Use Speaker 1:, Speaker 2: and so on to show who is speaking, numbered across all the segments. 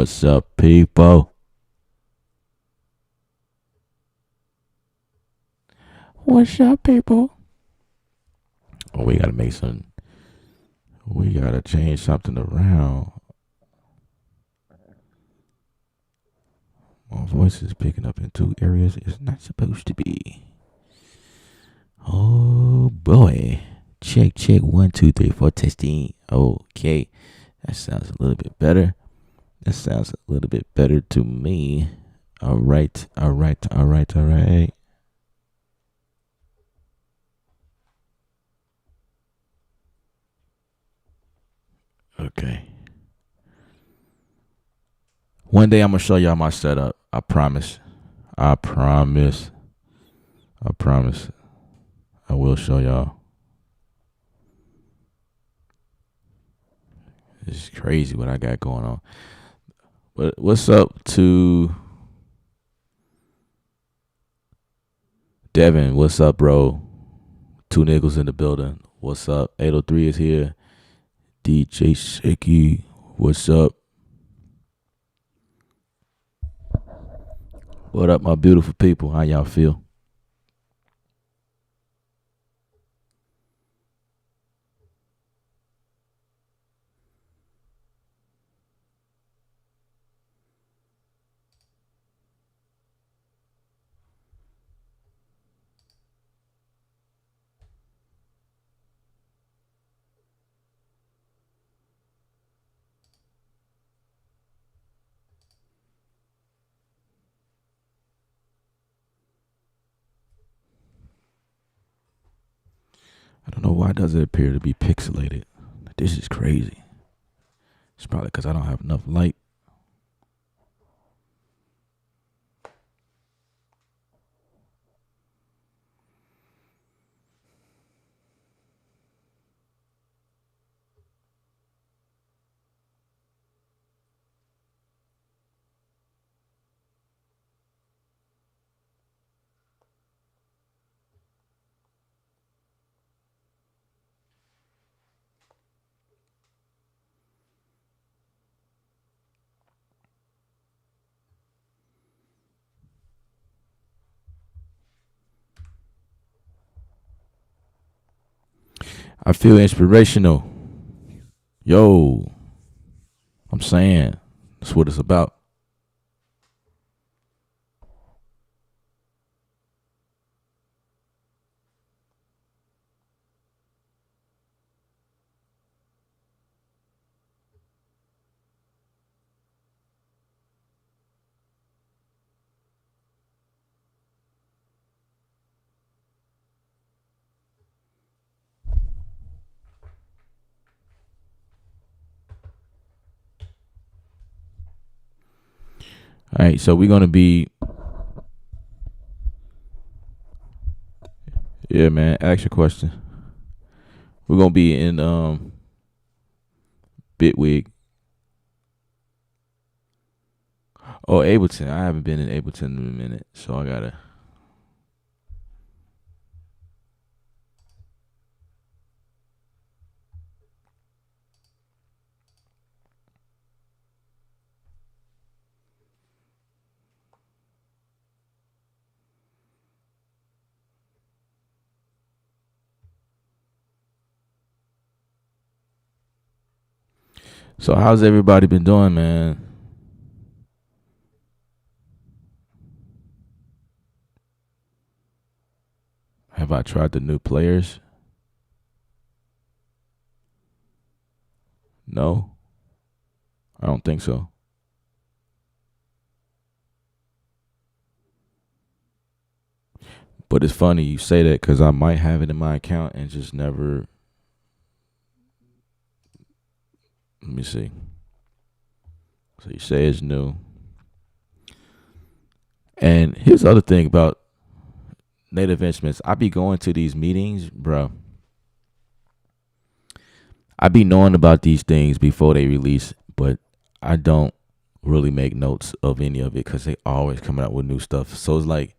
Speaker 1: What's up, people? What's up, people? Oh, we gotta make some. We gotta change something around. My voice is picking up in two areas it's not supposed to be. Oh boy. Check, check. 1, 2, 3, 4. Testing. Okay. That sounds a little bit better. That sounds a little bit better to me. All right. All right. All right. All right. Okay. One day I'm gonna show y'all my setup. I promise. I promise. I promise. I will show y'all. It's crazy what I got going on. But what's up to Devin? What's up, bro? Two niggles in the building. What's up? 803 is here. DJ Shaky. What's up? What up, my beautiful people? How y'all feel? I don't know why does it appear to be pixelated. This is crazy. It's probably because I don't have enough light. I feel inspirational. Yo, I'm saying that's what it's about. All right, so we're gonna be, yeah, man. Ask your question. We're gonna be in Bitwig. Oh, Ableton. I haven't been in Ableton in a minute, so I gotta. So how's everybody been doing, man? Have I tried the new players? No, I don't think so. But it's funny you say that because I might have it in my account and just never. Let me see. So you say it's new. And here's the other thing about Native Instruments. I be going to these meetings, bro. I be knowing about these things before they release, but I don't really make notes of any of it because they always coming out with new stuff. So it's like,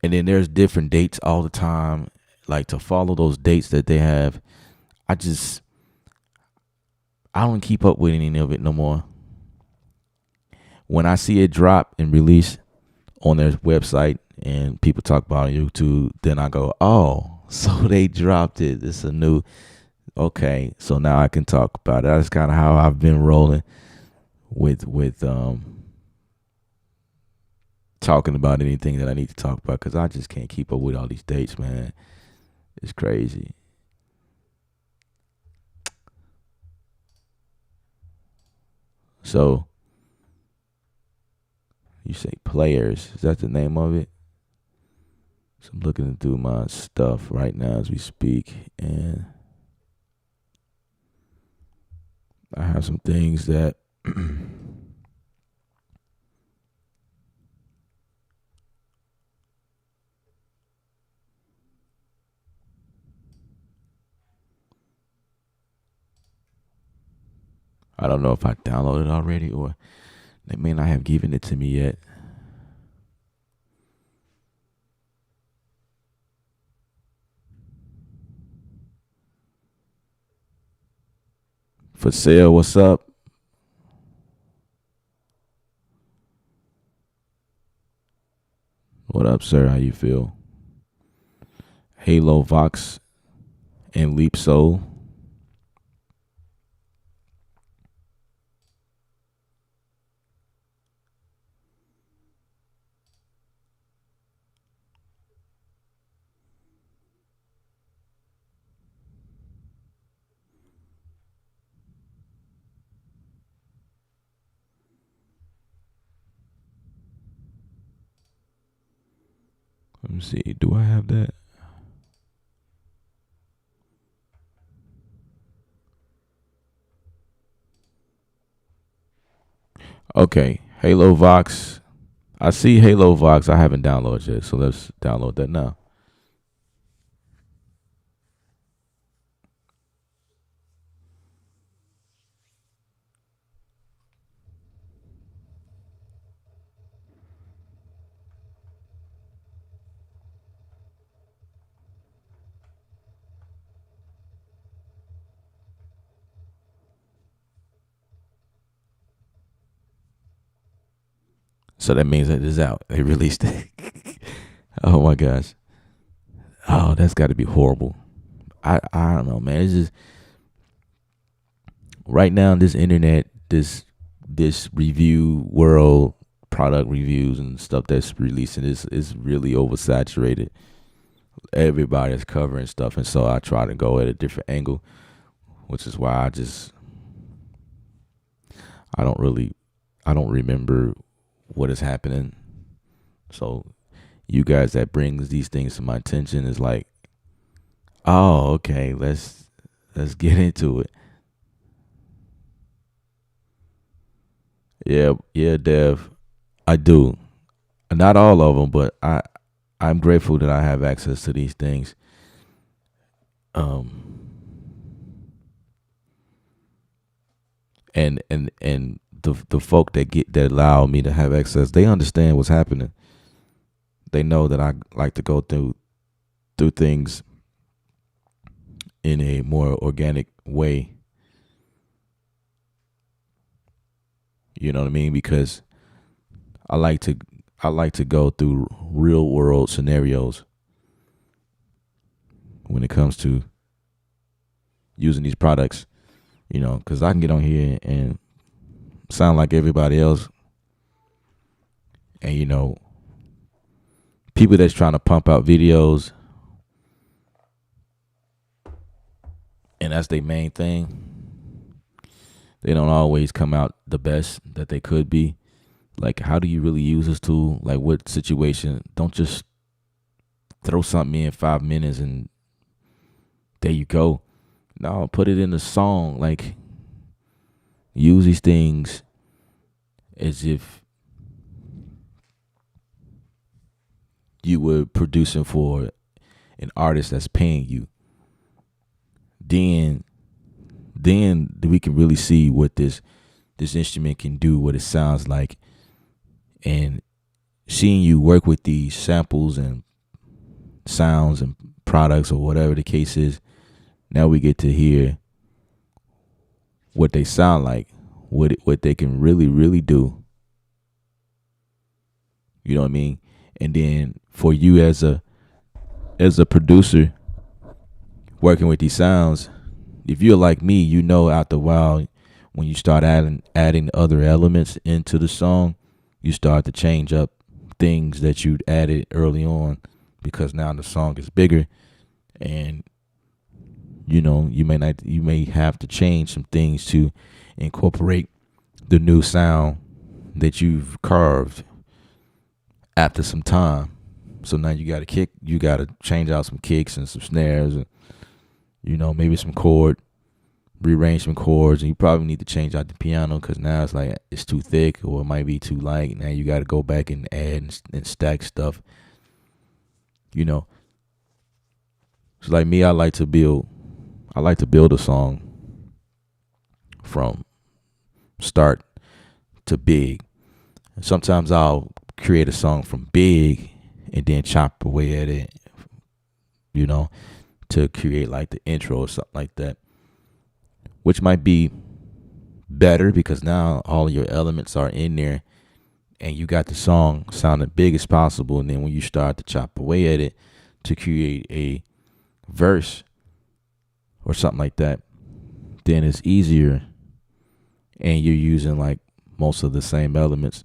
Speaker 1: and then there's different dates all the time. Like to follow those dates that they have, I don't keep up with any of it no more. when I see it drop and release on their website and people talk about it on YouTube, then I go, oh, so they dropped it. It's a new, okay. So now I can talk about it. That's kind of how I've been rolling with talking about anything that I need to talk about, because I just can't keep up with all these dates, man. It's crazy. So you say Players? Is that the name of it? So I'm looking through my stuff right now as we speak, and I have some things that I don't know if I downloaded already or they may not have given it to me yet. For sale, what's up? What up, sir? How you feel? Halo Vox and Leap Soul. Let me see. Do I have that? Okay. Halo Vox. I see Halo Vox. I haven't downloaded yet, so let's download that now. So that means that it's out. They released it. Oh my gosh. Oh, that's got to be horrible. I don't know, man. It's just right now this internet, this review world, product reviews and stuff that's releasing is really oversaturated. Everybody's covering stuff, and so I try to go at a different angle, which is why I don't really I don't remember what is happening. So you guys that brings these things to my attention is like, oh, okay, let's get into it. Yeah, yeah, Dev, I do. Not all of them, but I'm grateful that I have access to these things. Um, and the folk that allow me to have access, they understand what's happening. They know that I like to go through things in a more organic way. You know what I mean? Because I like to I like to go through real world scenarios when it comes to using these products. You know, because I can get on here and sound like everybody else, and people that's trying to pump out videos, and that's their main thing. They don't always come out the best that they could be. Like, how do you really use this tool? Like, what situation? Don't just throw something in 5 minutes and there you go. No, put it in a song. Like, use these things as if you were producing for an artist that's paying you. Then, then we can really see what this instrument can do, what it sounds like, and seeing you work with these samples and sounds and products or whatever the case is. Now we get to hear what they sound like, what they can really do. You know what I mean? And then for you as a producer working with these sounds, if you're like me, you know after a while when you start adding other elements into the song, you start to change up things that you'd added early on because now the song is bigger and you may have to change some things to incorporate the new sound that you've carved after some time. So now you got to change out some kicks and some snares and maybe some rearrange some chords, and you probably need to change out the piano because now it's like it's too thick or it might be too light. Now you got to go back and add and stack stuff. So like me, I like to build a song from start to big. Sometimes I'll create a song from big and then chop away at it, to create like the intro or something like that, which might be better because now all your elements are in there and you got the song sounding big as possible. And then when you start to chop away at it to create a verse or something like that, then it's easier and you're using like most of the same elements.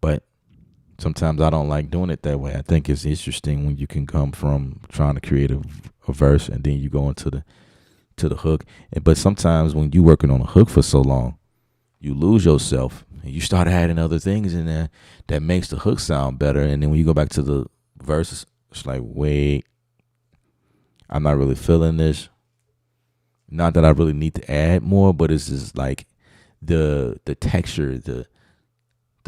Speaker 1: But sometimes I don't like doing it that way. I think it's interesting when you can come from trying to create a verse and then you go into the hook. But sometimes when you're working on a hook for so long, you lose yourself and you start adding other things in there that makes the hook sound better. And then when you go back to the verses, it's like, wait, I'm not really feeling this. Not that I really need to add more, but it's just like the texture, the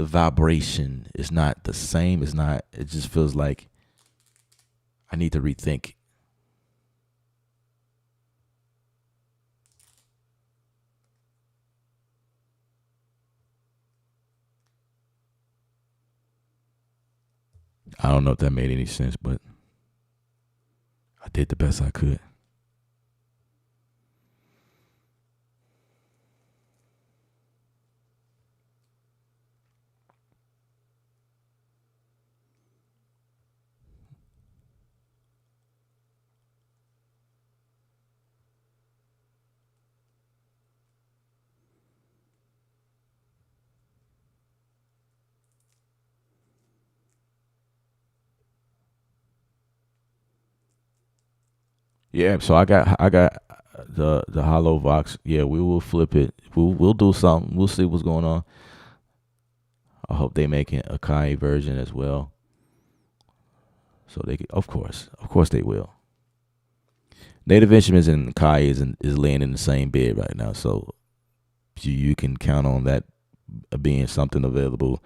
Speaker 1: vibration is not the same. It just feels like I need to rethink. I don't know if that made any sense, but I did the best I could. Yeah, so I got the hollow Vox. Yeah, we will flip it. We'll do something. We'll see what's going on. I hope they make an Akai version as well. So they can, of course they will. Native Instruments and Akai is laying in the same bed right now, so you can count on that being something available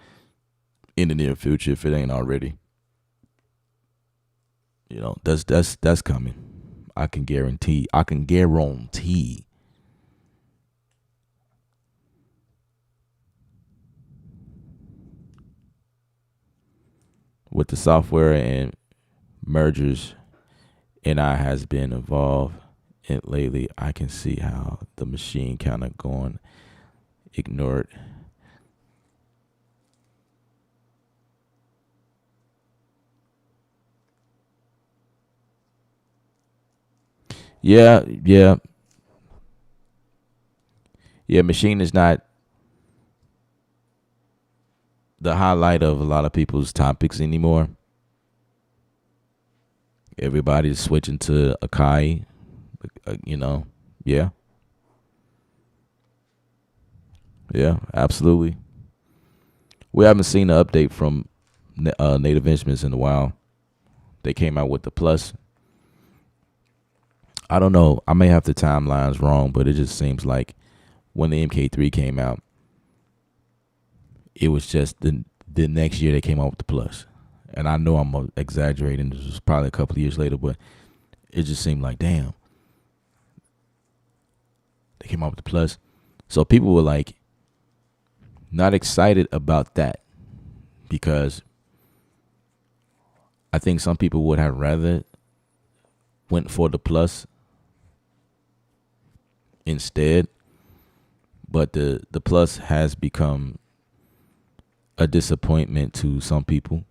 Speaker 1: in the near future if it ain't already. That's coming. I can guarantee. I can guarantee. With the software and mergers, NI has been involved in lately. I can see how the machine kind of going ignored. Yeah, yeah, yeah. Machine is not the highlight of a lot of people's topics anymore. Everybody's switching to Akai. You know, yeah, yeah, absolutely. We haven't seen an update from Native Instruments in a while. They came out with the Plus. I don't know. I may have the timelines wrong, but it just seems like when the MK3 came out, it was just the next year they came out with the Plus. And I know I'm exaggerating. This was probably a couple of years later, but it just seemed like, damn, they came out with the Plus. So people were like not excited about that because I think some people would have rather went for the Plus instead. But the Plus has become a disappointment to some people.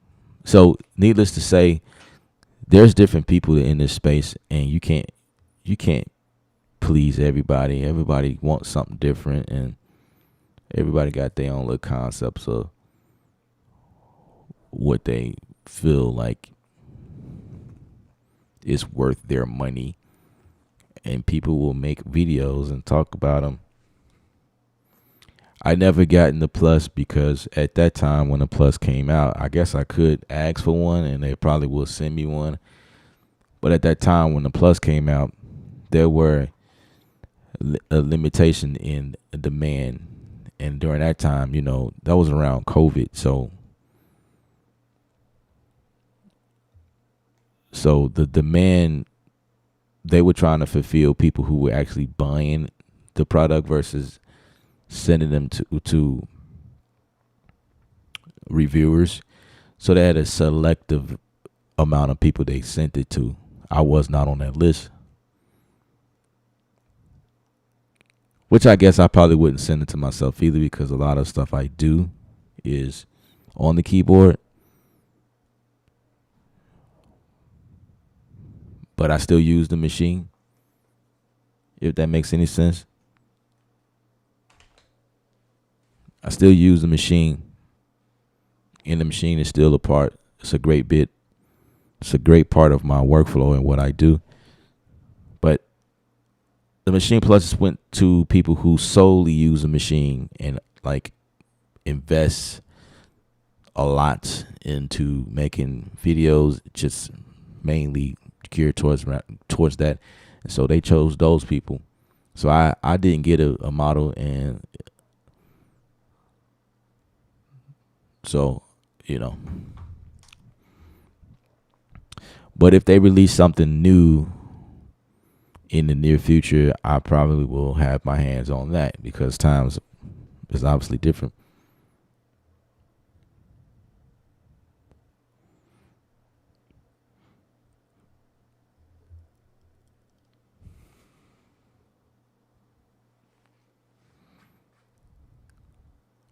Speaker 1: So, needless to say, there's different people in this space, and you can't please everybody. Everybody wants something different, and everybody got their own little concepts of what they feel like is worth their money. And people will make videos and talk about them. I never got in the Plus because at that time when the Plus came out, I guess I could ask for one and they probably will send me one. But at that time when the Plus came out, there were a limitation in demand. And during that time, that was around COVID. So the demand, they were trying to fulfill people who were actually buying the product versus sending them to reviewers. So they had a selective amount of people they sent it to. I was not on that list, which I guess I probably wouldn't send it to myself either, because a lot of stuff I do is on the keyboard, but I still use the machine, if that makes any sense. I still use the machine, and the machine is still a part. It's a great bit. It's a great part of my workflow and what I do. But the Machine Plus went to people who solely use the machine and like invest a lot into making videos, just mainly geared towards that. And so they chose those people. So I didn't get a model, and so, but if they release something new in the near future, I probably will have my hands on that, because times is obviously different.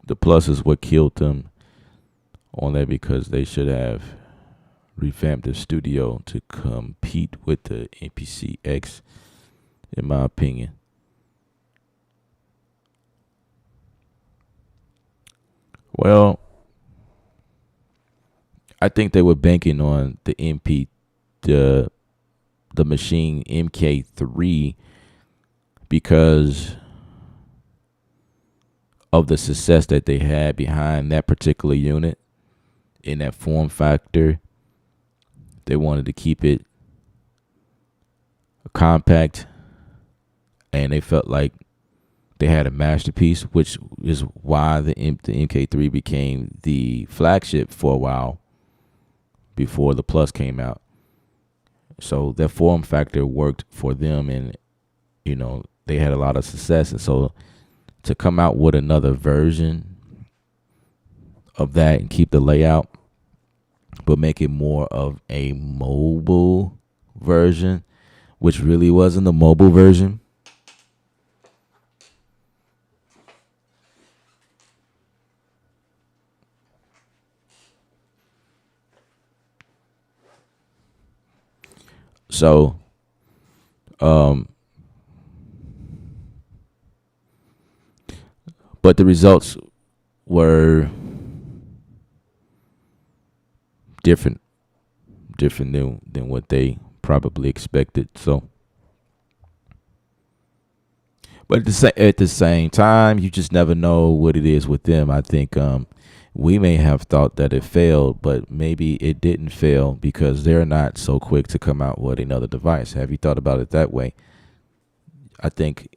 Speaker 1: The Plus is what killed them on that, because they should have revamped the studio to compete with the MPC X, in my opinion. Well, I think they were banking on the the machine MK3, because of the success that they had behind that particular unit in that form factor. They wanted to keep it compact, and they felt like they had a masterpiece, which is why the MK3 became the flagship for a while before the Plus came out. So that form factor worked for them, and they had a lot of success. And so to come out with another version of that and keep the layout, but make it more of a mobile version, which really wasn't a mobile version. So, but the results were different, than what they probably expected. So, but at the same time, you just never know what it is with them. I think we may have thought that it failed, but maybe it didn't fail because they're not so quick to come out with another device. Have you thought about it that way? I think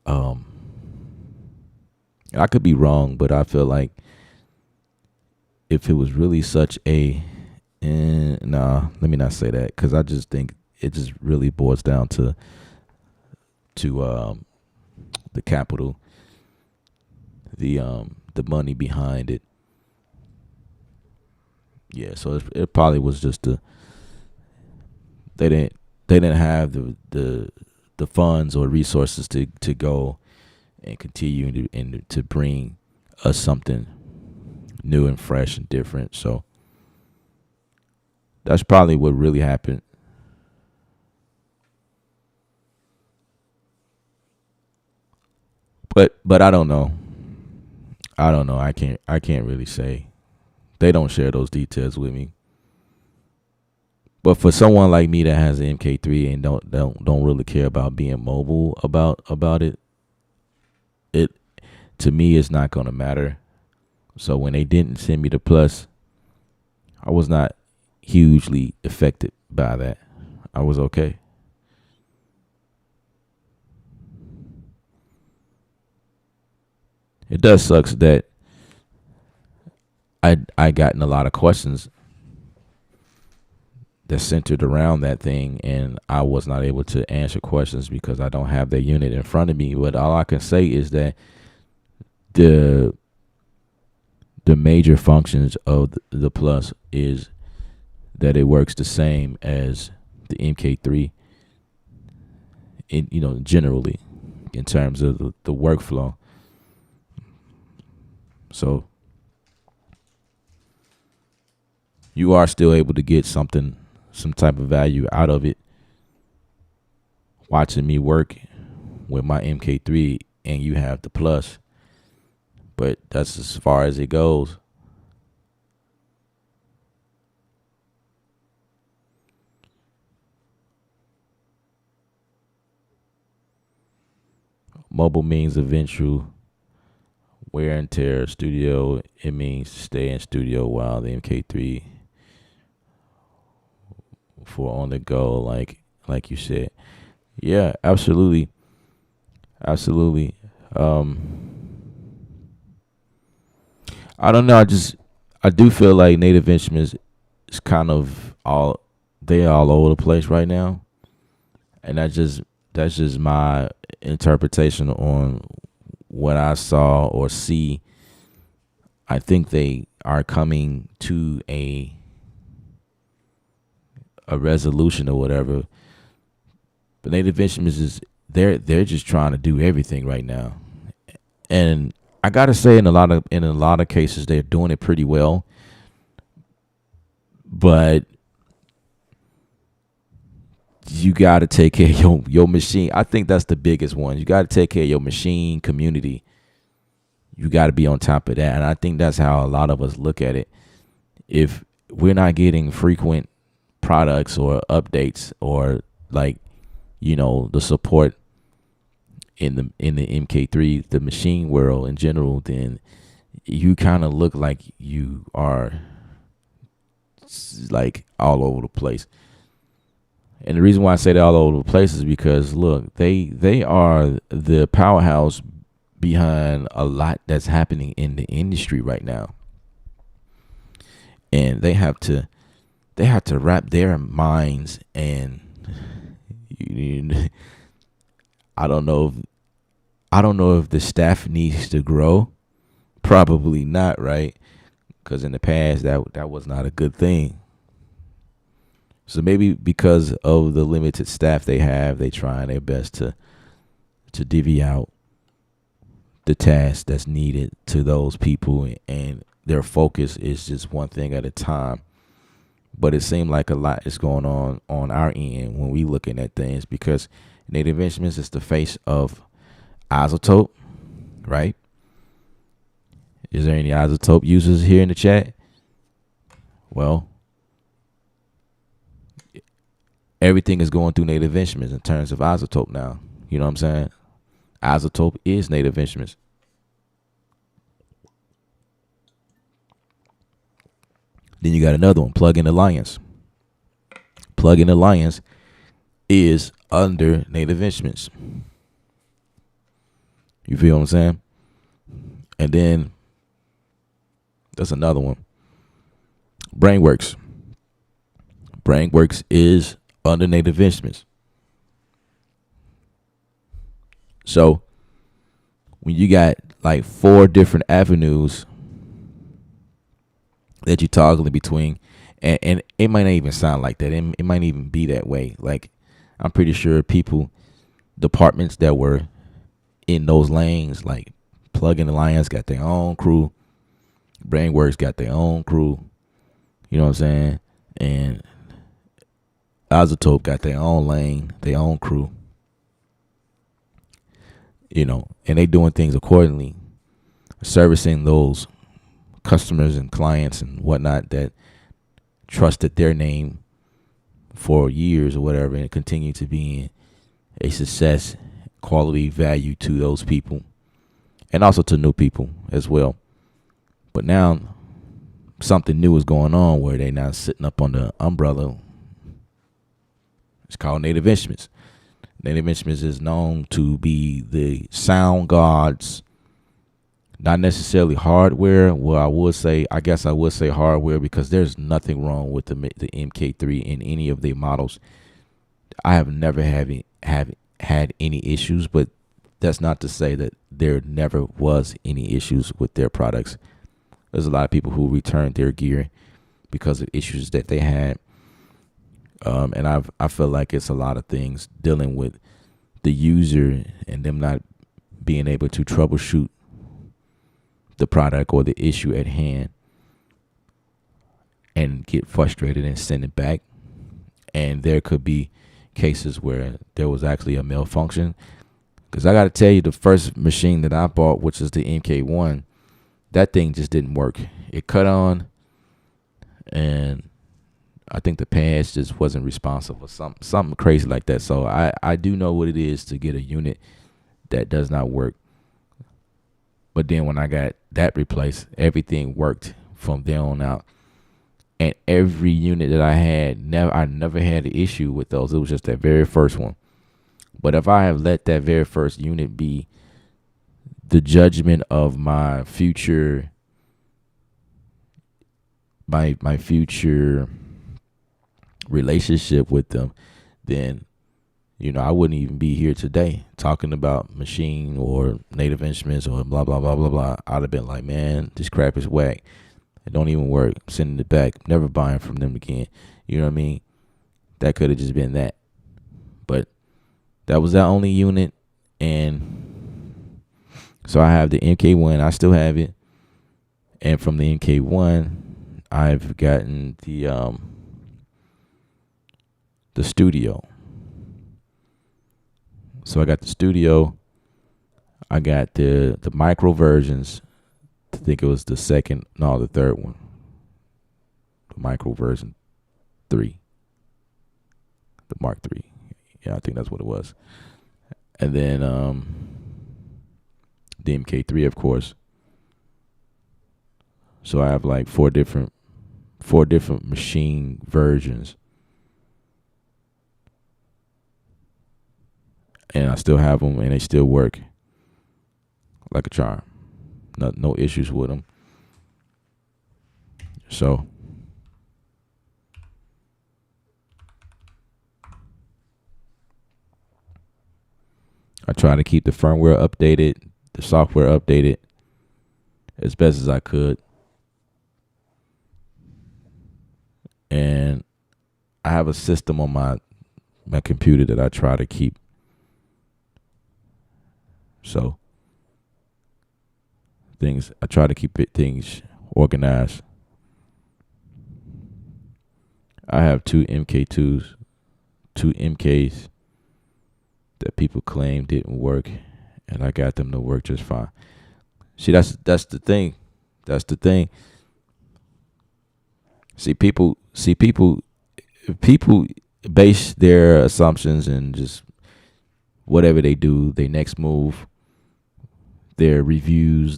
Speaker 1: um, I could be wrong, but I feel like if it was really such a nah, let me not say that, because I just think it just really boils down to the capital, the money behind it. Yeah, so it probably was just they didn't have the funds or resources to go and continue to bring something new and fresh and different. So that's probably what really happened. But I don't know. I don't know. I can't really say. They don't share those details with me. But for someone like me that has an MK3 and don't really care about being mobile about it, it to me it's not gonna matter. So when they didn't send me the plus, I was not hugely affected by that. I was okay. It does sucks that I gotten a lot of questions that centered around that thing, and I was not able to answer questions because I don't have that unit in front of me. But all I can say is that the the major functions of the plus is that it works the same as the MK3 in generally in terms of the workflow. So you are still able to get some type of value out of it watching me work with my MK3 and you have the plus, but that's as far as it goes. Mobile means eventual wear and tear. Studio, it means stay in studio, while the MK3 for on the go, like you said. Yeah, absolutely, absolutely. I don't know. I do feel like Native Instruments is kind of all over the place right now, and that's just my interpretation on what I saw or see. I think they are coming to a resolution or whatever. But Native Instruments is they're just trying to do everything right now, and I gotta say in a lot of cases they're doing it pretty well. But you gotta take care of your machine. I think that's the biggest one. You gotta take care of your machine community. You gotta be on top of that, and I think that's how a lot of us look at it. If we're not getting frequent products or updates or like the support in the MK3, the machine world in general, then you kind of look like you are like all over the place. And the reason why I say that all over the place is because look, they are the powerhouse behind a lot that's happening in the industry right now, and they have to wrap their minds and I don't know if the staff needs to grow. Probably not, right? Because in the past that was not a good thing. So maybe because of the limited staff they have, they trying their best to divvy out the task that's needed to those people, and their focus is just one thing at a time. But it seemed like a lot is going on our end when we looking at things, because Native Instruments is the face of Isotope, right? Is there any Isotope users here in the chat? Well, everything is going through Native Instruments in terms of Isotope now. You know what I'm saying? Isotope is Native Instruments. Then you got another one, Plugin Alliance. Plugin Alliance is under Native Instruments. You feel what I'm saying? And then that's another one. Brainworks. Brainworks is under Native Instruments. So when you got like 4 different avenues that you toggle in between, and it might not even sound like that. It might even be that way. Like, I'm pretty sure departments that were in those lanes, like Plug-in Alliance got their own crew. Brainworks got their own crew. You know what I'm saying? And Isotope got their own lane, their own crew. You know, and they doing things accordingly, servicing those customers and clients and whatnot that trusted their name for years or whatever, and continue to be a success, quality, value to those people, and also to new people as well. But now something new is going on where they now sitting up on the umbrella. It's called Native Instruments. Native Instruments is known to be the sound gods, not necessarily hardware. Well, I guess I would say hardware, because there's nothing wrong with the MK3 in any of their models. I have never had any issues, but that's not to say that there never was any issues with their products. There's a lot of people who returned their gear because of issues that they had. And I feel like it's a lot of things dealing with the user and them not being able to troubleshoot the product or the issue at hand and get frustrated and send it back. And there could be cases where there was actually a malfunction. Because I got to tell you, the first machine that I bought, which is the MK1, that thing just didn't work. It cut on, and I think the pads just wasn't responsive or something crazy like that. So I do know what it is to get a unit that does not work. But then when I got that replaced, everything worked from there on out. And every unit that I had, I never had an issue with those. It was just that very first one. But if I have let that very first unit be the judgment of my future, my future relationship with them, then I wouldn't even be here today talking about Machine or Native Instruments or blah blah blah blah blah. I'd have been like, man, this crap is whack. It don't even work. I'm sending it back. Never buying from them again. You know what I mean? That could have just been that. But that was that only unit, and so I have the MK1. I still have it, and from the MK1, I've gotten the Studio. So I got the Studio. I got the micro versions. I think it was the third one. The micro version 3. The Mark 3. Yeah, I think that's what it was. And then the MK3, of course. So I have like four different machine versions. And I still have them, and they still work like a charm. No issues with them. So I try to keep the firmware updated, the software updated as best as I could. And I have a system on my computer that I try to keep. So I try to keep things organized. I have 2 MK2s, 2 MKs that people claim didn't work, and I got them to work just fine. See, that's the thing. That's the thing. People base their assumptions and just whatever they do, their next move, their reviews,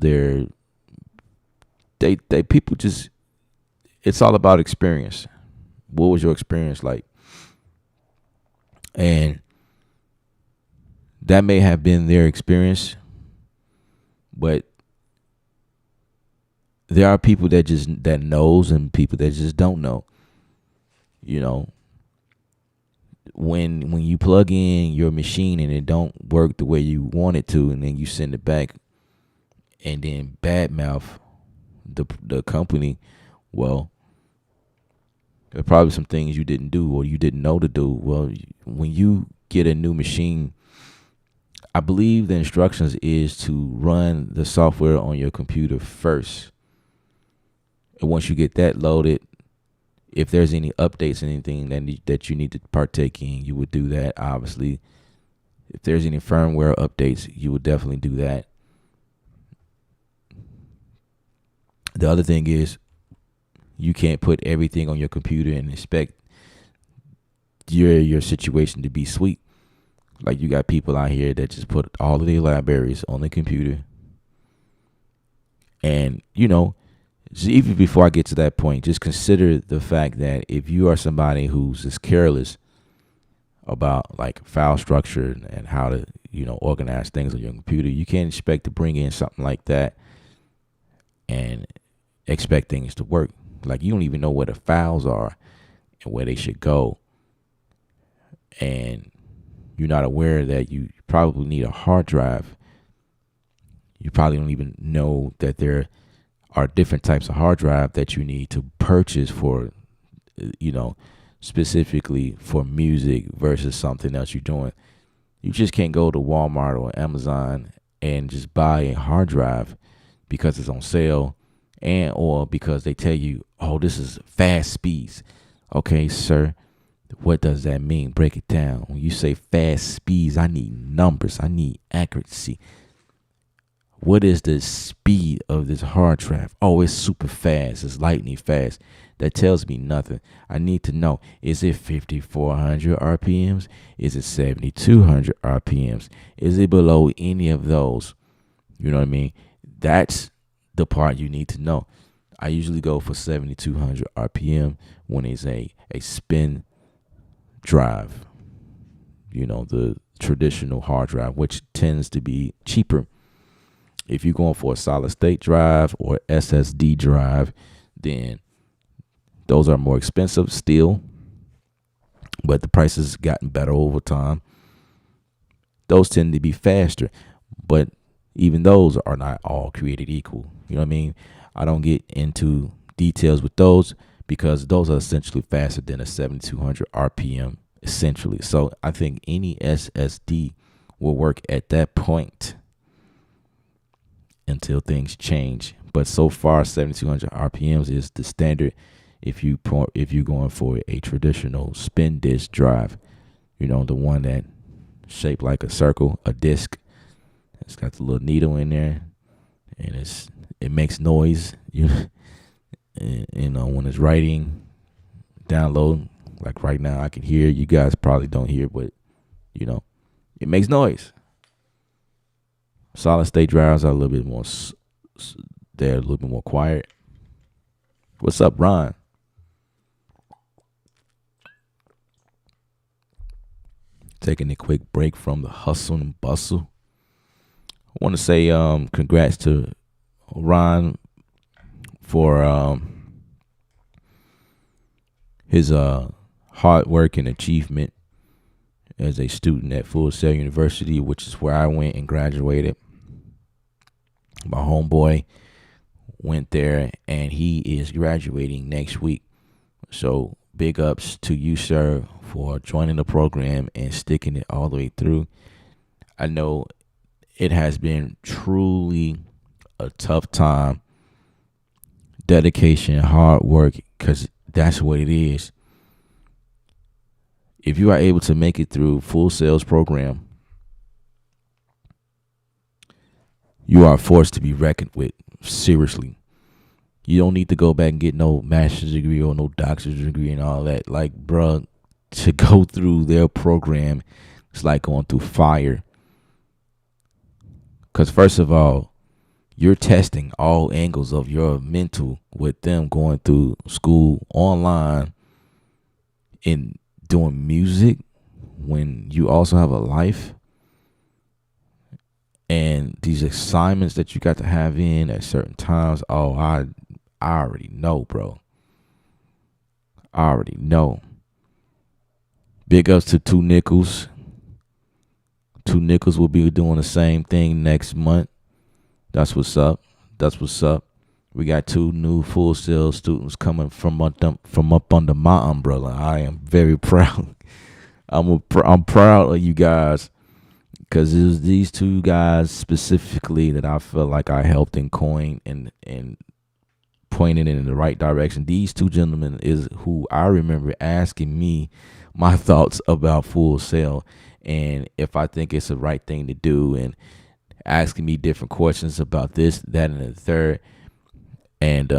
Speaker 1: people just, it's all about experience. What was your experience like? And that may have been their experience, but there are people that knows and people that just don't know. When you plug in your machine and it don't work the way you want it to, and then you send it back and then badmouth the company, well, there are probably some things you didn't do or you didn't know to do. Well, when you get a new machine, I believe the instructions is to run the software on your computer first. And once you get that loaded, if there's any updates, anything that you need to partake in, you would do that. Obviously, if there's any firmware updates, you would definitely do that. The other thing is, you can't put everything on your computer and expect your situation to be sweet. Like, you got people out here that just put all of their libraries on the computer. And, even before I get to that point, just consider the fact that if you are somebody who's just careless about like file structure and how to, organize things on your computer, you can't expect to bring in something like that and expect things to work. Like, you don't even know where the files are and where they should go. And you're not aware that you probably need a hard drive. You probably don't even know that there are different types of hard drive that you need to purchase for, specifically for music versus something else you're doing. You just can't go to Walmart or Amazon and just buy a hard drive because it's on sale and or because they tell you, oh, this is fast speeds. Okay, sir, what does that mean? Break it down. When you say fast speeds, I need numbers. I need accuracy. What is the speed of this hard drive? Oh, it's super fast. It's lightning fast. That tells me nothing. I need to know, is it 5,400 RPMs? Is it 7,200 RPMs? Is it below any of those? You know what I mean? That's the part you need to know. I usually go for 7,200 RPM when it's a spin drive. The traditional hard drive, which tends to be cheaper. If you're going for a solid state drive or SSD drive, then those are more expensive still, but the prices gotten better over time. Those tend to be faster, but even those are not all created equal. You know what I mean? I don't get into details with those because those are essentially faster than a 7,200 RPM, essentially. So I think any SSD will work at that point until things change. But so far, 7,200 RPMs is the standard if you're going for a traditional spin disk drive. The one that shaped like a circle, a disc. It's got the little needle in there, and it makes noise. When it's writing, download. Like right now, I can hear. You guys probably don't hear, but it makes noise. Solid state drives are a little bit more. They're a little bit more quiet. What's up, Ron? Taking a quick break from the hustle and bustle. I want to say congrats to Ron for his hard work and achievement as a student at Full Sail University, which is where I went and graduated. My homeboy went there, and he is graduating next week. So big ups to you, sir, for joining the program and sticking it all the way through. I know it has been truly a tough time. Dedication, hard work, because that's what it is. If you are able to make it through Full Sail's program, you are forced to be reckoned with, seriously. You don't need to go back and get no master's degree or no doctor's degree and all that. Like, bruh, to go through their program, it's like going through fire. Because first of all, you're testing all angles of your mental with them going through school online and doing music when you also have a life. And these assignments that you got to have in at certain times, I already know, bro. I already know. Big ups to Two Nickels. Two Nickels will be doing the same thing next month. That's what's up. That's what's up. We got 2 new Full Sail students coming from up under my umbrella. I am very proud. I'm proud of you guys. because it was these two guys specifically that I felt like I helped and coined and pointed in the right direction. These two gentlemen is who I remember asking me my thoughts about Full Sail and if I think it's the right thing to do, and asking me different questions about this, that, and the third. And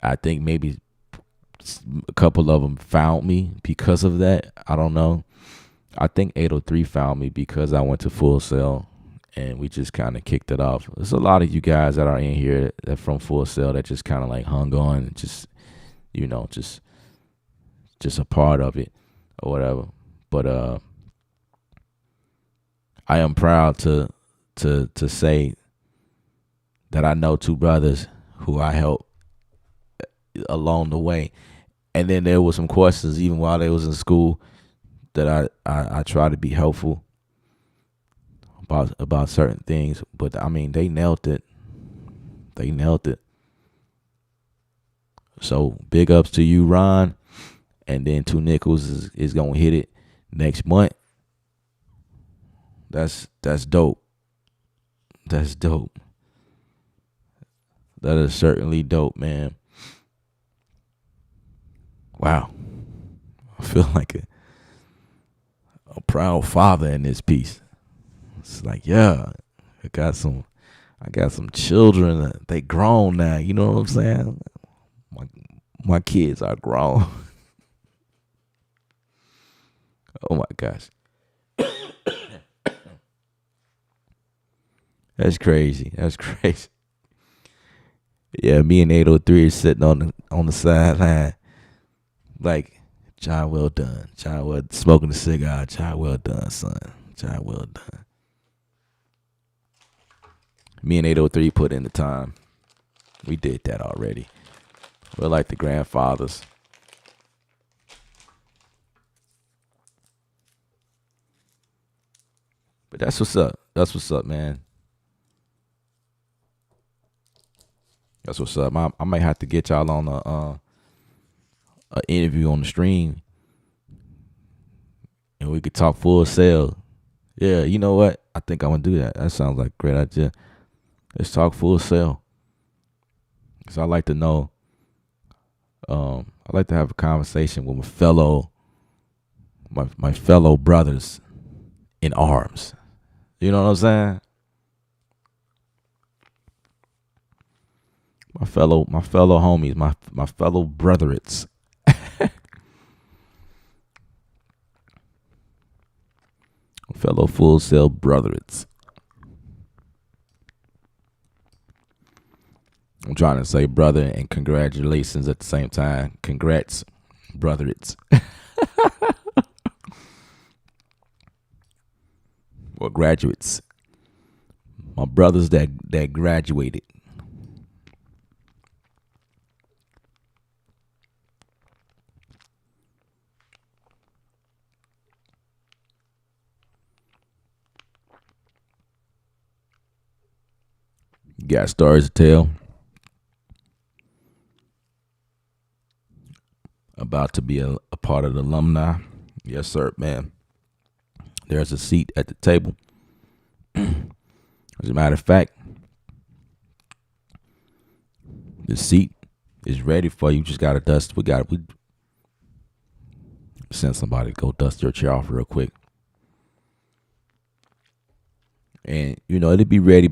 Speaker 1: I think maybe a couple of them found me because of that. I don't know. I think 803 found me because I went to Full Sail, and we just kind of kicked it off. There's a lot of you guys that are in here that from Full Sail that just kind of like hung on, just just a part of it or whatever. But I am proud to say that I know two brothers who I helped along the way. And then there was some questions even while they was in school that I try to be helpful about certain things. But I mean, they nailed it. They nailed it. So big ups to you, Ron. And then Two Nickels is gonna hit it next month. That's dope. That's dope. That is certainly dope, man. Wow. I feel like a proud father in this piece. It's like, yeah, I got some children. They grown now. You know what I'm saying? My kids are grown. Oh my gosh. That's crazy. That's crazy. Yeah, me and 803 is sitting on the sideline, like, job well done. Job well, smoking a cigar. Job well done, son. Job well done. Me and 803 put in the time. We did that already. We're like the grandfathers. But that's what's up. That's what's up, man. That's what's up. I might have to get y'all on a interview on the stream, and we could talk Full Sail. Yeah, you know what? I think I'm gonna do that. That sounds like a great idea. Let's talk Full Sail. Cause I like to know. I like to have a conversation with my fellow brothers in arms. You know what I'm saying? My fellow homies, my fellow brotherets. Fellow Full Sail brotherets. I'm trying to say brother and congratulations at the same time. Congrats, brotherets. Or graduates. My brothers that graduated. You got stories to tell about to be a part of the alumni. Yes, sir, man. There's a seat at the table. As a matter of fact, the seat is ready for you. Just gotta dust. We send somebody to go dust your chair off real quick. And it'll be ready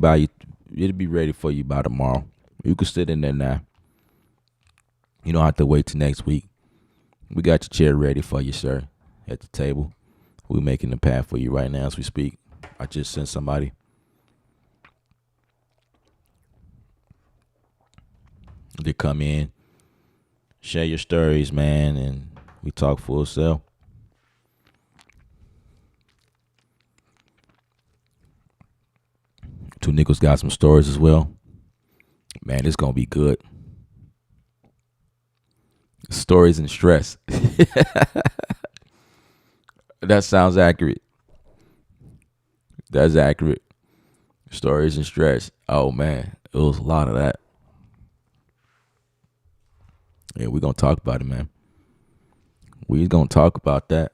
Speaker 1: for you by tomorrow. You can sit in there now. You don't have to wait till next week. We got your chair ready for you, sir, at the table. We're making the path for you right now as we speak. I just sent somebody. To come in, share your stories, man, and we talk Full Sail. Two Nickels got some stories as well. Man, it's gonna be good. Stories and stress. That sounds accurate. That's accurate. Stories and stress. Oh man, it was a lot of that. Yeah, we're gonna talk about it, man. We're gonna talk about that.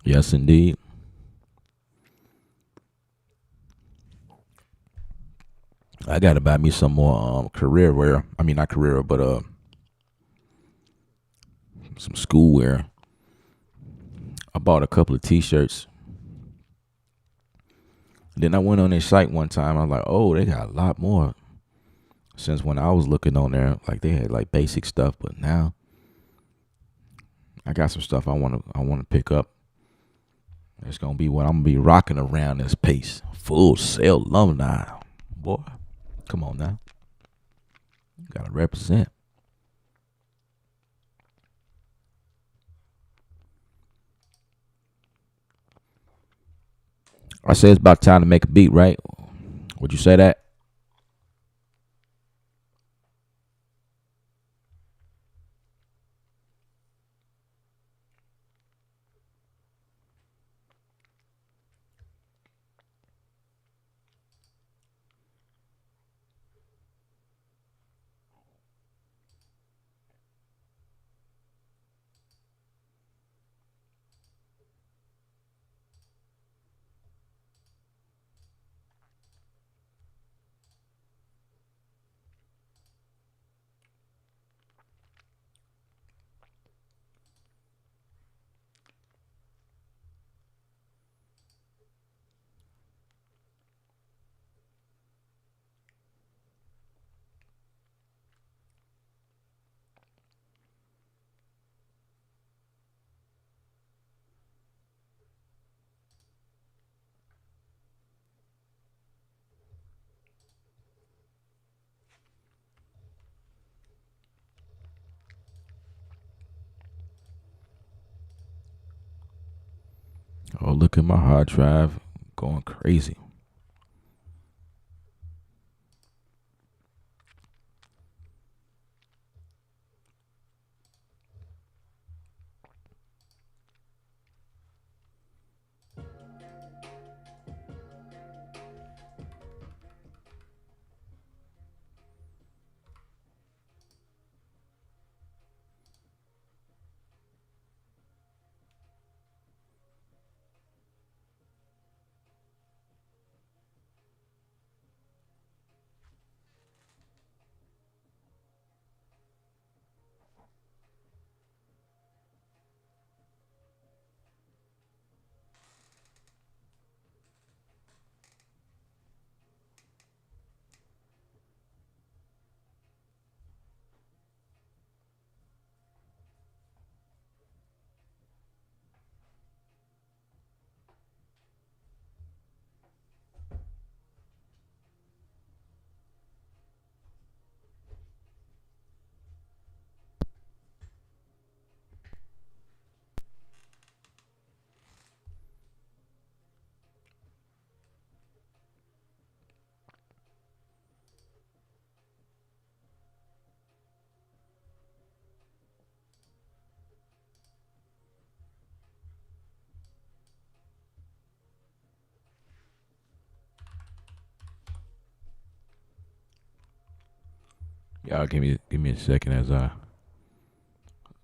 Speaker 1: Yes, indeed. I gotta buy me some more career wear. I mean, not career, but some school wear. I bought a couple of T-shirts. Then I went on their site one time. I was like, oh, they got a lot more. Since when I was looking on there, like they had like basic stuff, but now I got some stuff I wanna pick up. It's gonna be what I'm gonna be rocking around this pace. Full Sail alumni, boy. Come on now, gotta represent. I say it's about time to make a beat, right? Would you say that? Oh, look at my hard drive going crazy. Y'all give me a second as I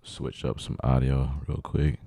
Speaker 1: switch up some audio real quick.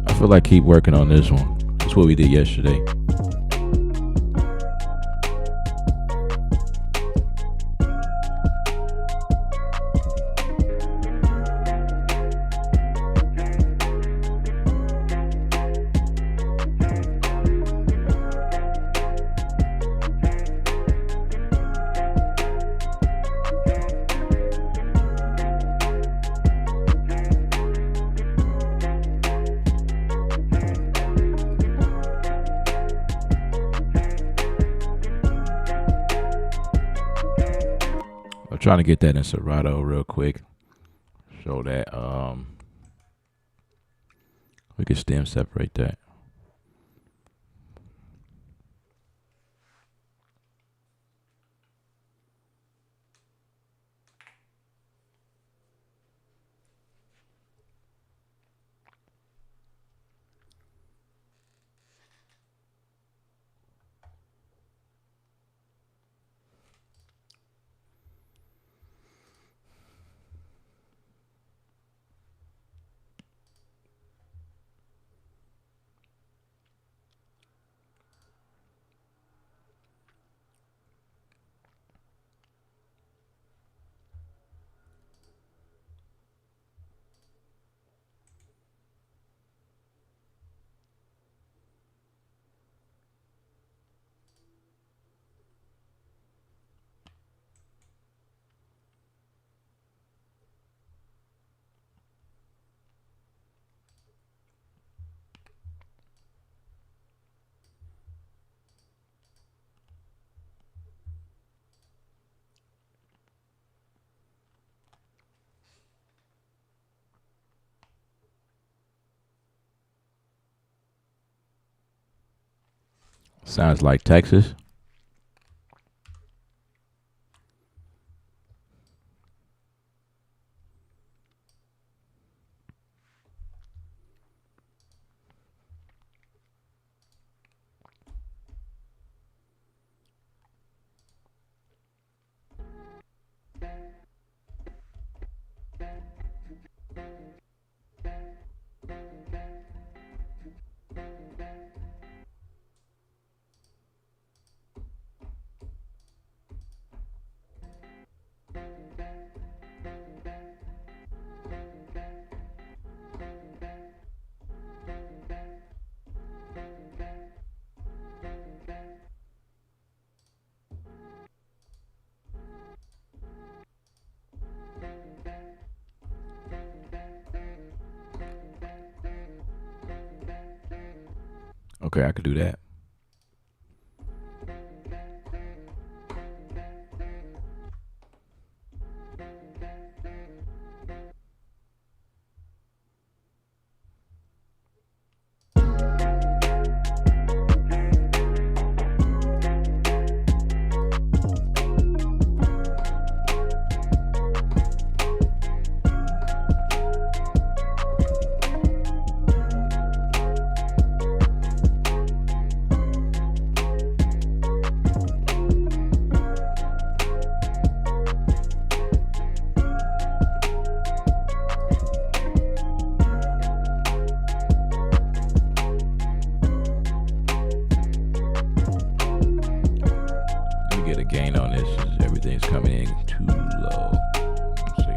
Speaker 1: I feel like keep working on this one. That's what we did yesterday. I'm trying to get that in Serato real quick. So that we can stem separate that. Sounds like Texas. Okay, I could do that. Let me get a gain on this. Everything's coming in too low. Let's see.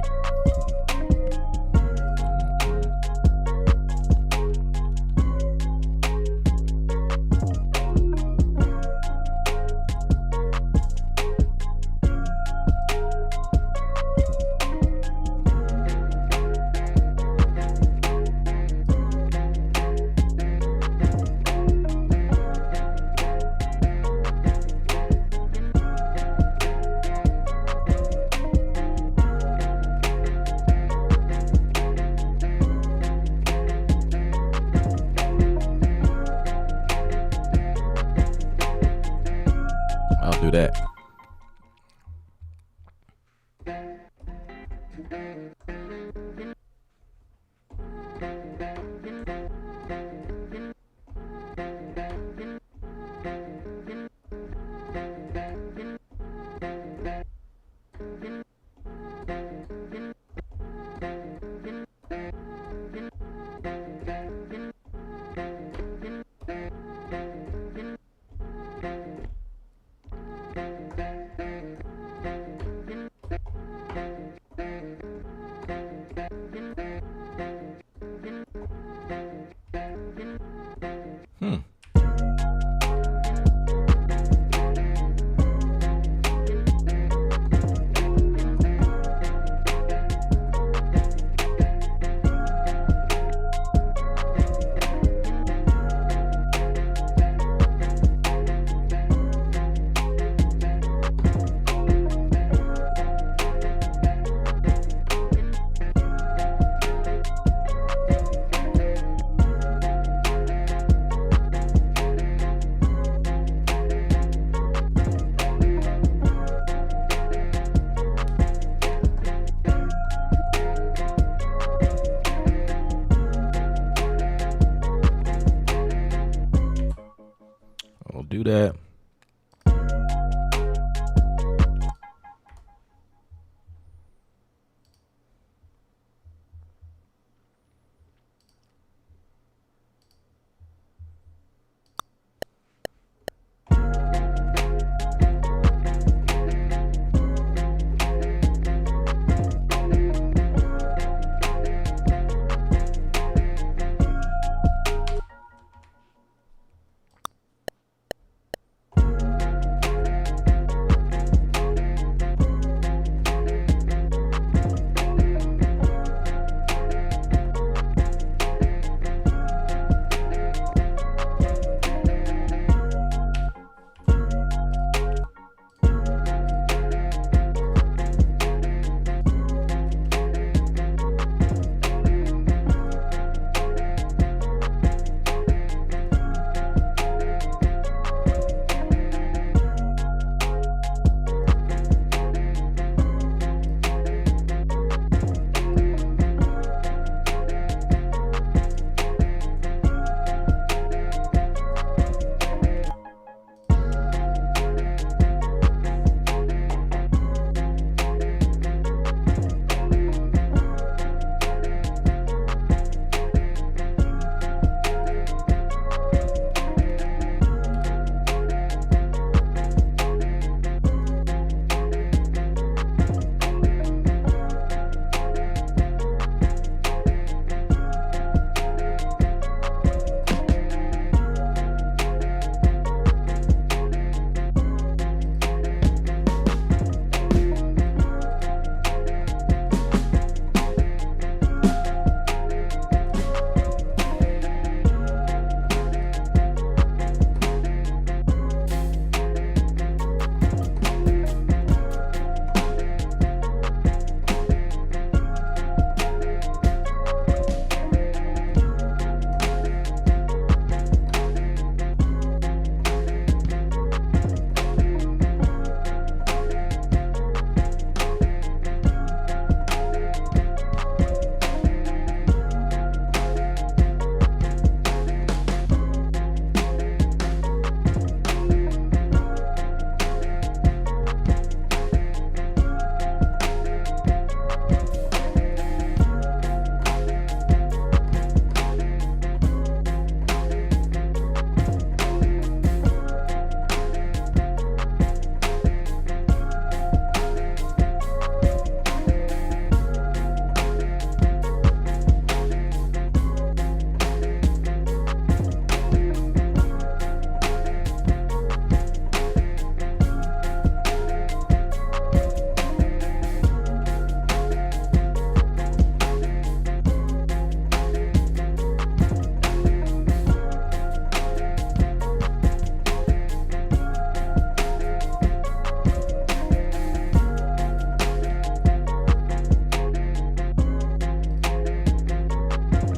Speaker 1: do that.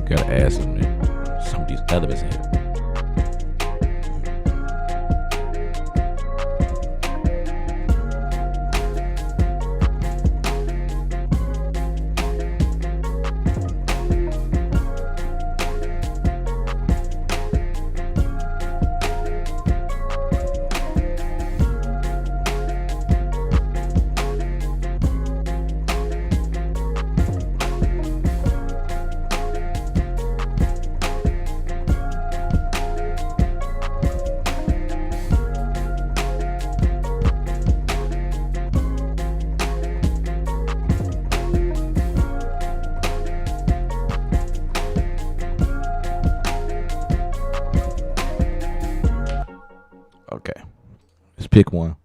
Speaker 1: Gotta add some of these elements in here. Okay, let's pick one.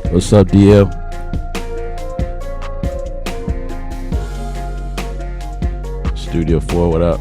Speaker 1: What's up, DL? Studio 4, what up?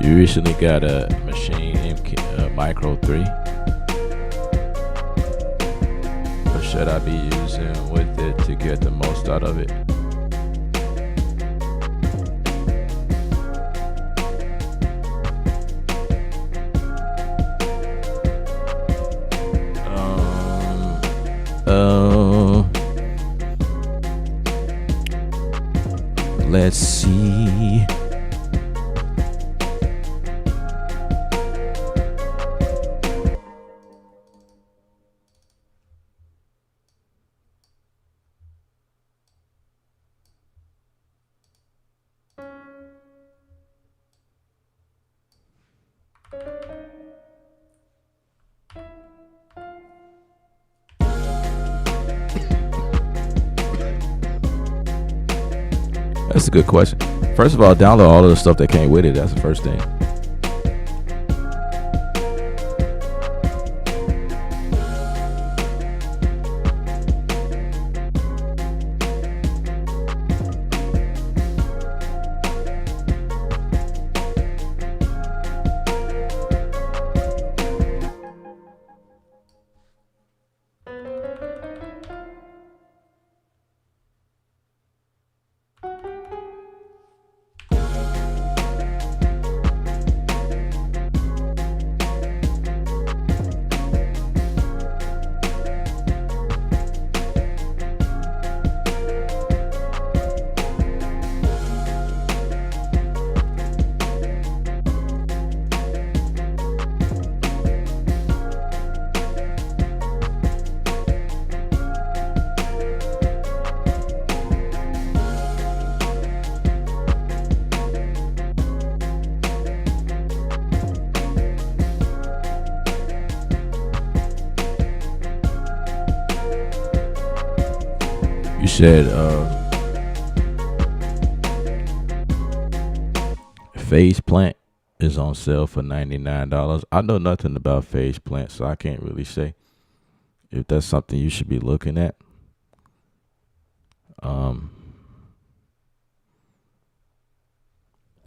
Speaker 1: You recently got a Machine Micro 3. What should I be using with it to get the most out of it? Let's see. That's a good question. First of all, download all of the stuff that came with it. That's the first thing. You said Phase Plant is on sale for $99. I know nothing about Phase Plant, so I can't really say if that's something you should be looking at.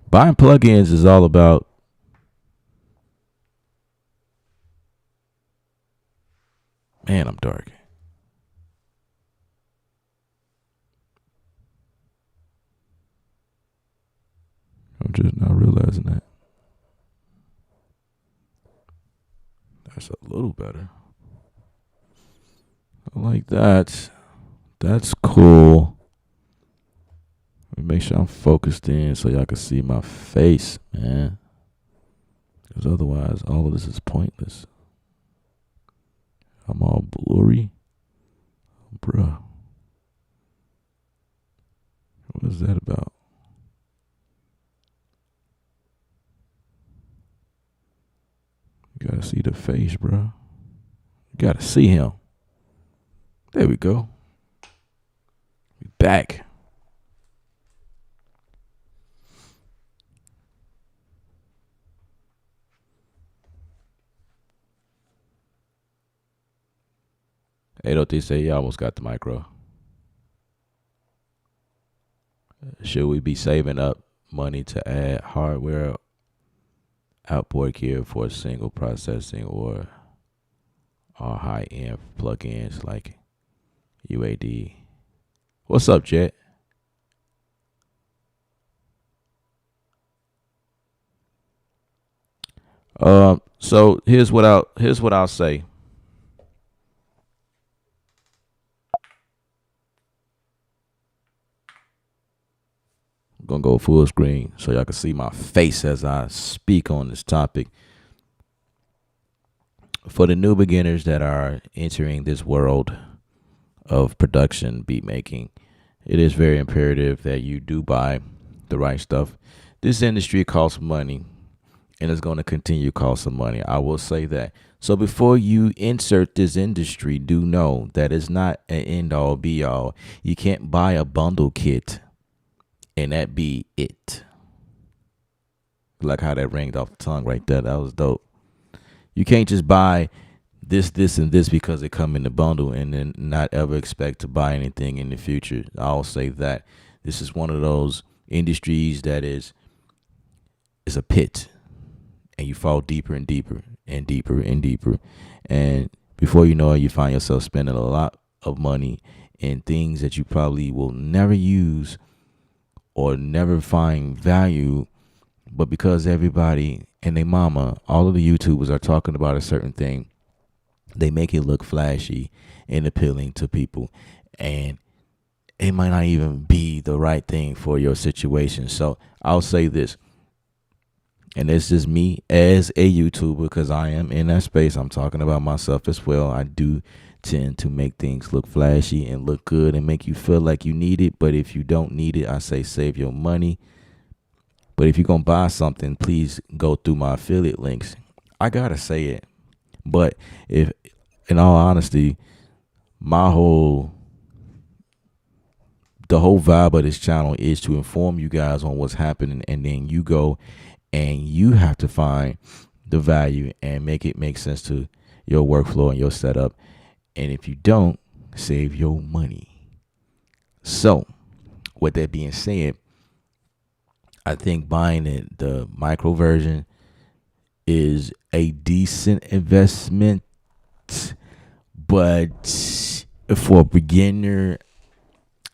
Speaker 1: Buying plugins is all about man, I'm dark. I'm just not realizing that. That's a little better. I like that. That's cool. Let me make sure I'm focused in so y'all can see my face, man. Because otherwise, all of this is pointless. I'm all blurry. Bruh. What is that about? You gotta see the face, bro. You gotta see him. There we go. We back. Hey, don't they say you almost got the micro? Should we be saving up money to add hardware outboard gear for single processing or high-end plugins like UAD? What's up, Jet? So here's what I'll say. gonna go full screen so y'all can see my face as I speak on this topic. For the new beginners that are entering this world of production, beat making, it is very imperative that you do buy the right stuff. This industry costs money and it's going to continue to cost some money. I will say that. So before you insert this industry, do know that it's not an end all be all. You can't buy a bundle kit and that be it. Like how that rang off the tongue right there. That was dope. You can't just buy this, and this because they come in the bundle and then not ever expect to buy anything in the future. I'll say that this is one of those industries that is a pit, and you fall deeper and deeper and deeper and deeper. And before you know it, you find yourself spending a lot of money in things that you probably will never use or never find value. But because everybody and their mama, all of the YouTubers are talking about a certain thing, they make it look flashy and appealing to people. And it might not even be the right thing for your situation. So I'll say this, and it's just me as a YouTuber, because I am in that space. I'm talking about myself as well. I do tend to make things look flashy and look good and make you feel like you need it. But if you don't need it, I say save your money. But if you're going to buy something, please go through my affiliate links. I got to say it. But if, in all honesty, the whole vibe of this channel is to inform you guys on what's happening, and then you go and you have to find the value and make it make sense to your workflow and your setup. And if you don't, save your money. So with that being said, I think buying the micro version is a decent investment, but for a beginner,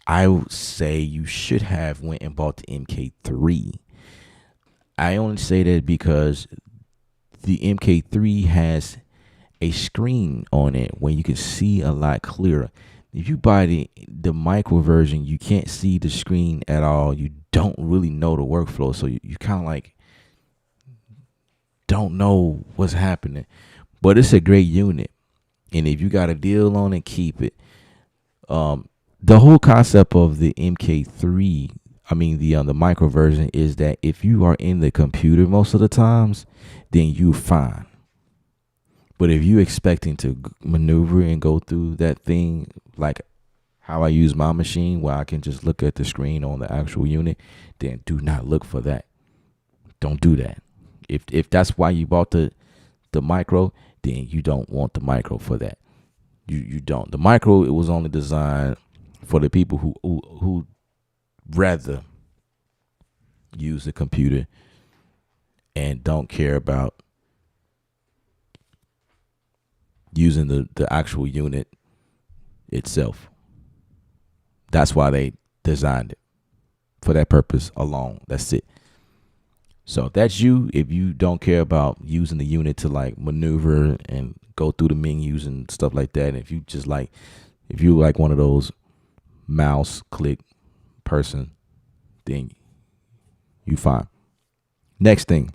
Speaker 1: I would say you should have went and bought the MK3. I only say that because the MK3 has a screen on it where you can see a lot clearer. If you buy the micro version, you can't see the screen at all. You don't really know the workflow, so you kind of like don't know what's happening. But it's a great unit, and if you got a deal on it, keep it. The whole concept of the MK3, I mean the micro version, is that if you are in the computer most of the times, then you're fine. But if you're expecting to maneuver and go through that thing like how I use my machine, where I can just look at the screen on the actual unit, then do not look for that. Don't do that. If that's why you bought the micro, then you don't want the micro for that. You don't. The micro, it was only designed for the people who rather use the computer and don't care about using the actual unit itself. That's why they designed it, for that purpose alone. That's it. So if that's you, if you don't care about using the unit to like maneuver and go through the menus and stuff like that, and if you like one of those mouse click person, then you fine. Next thing.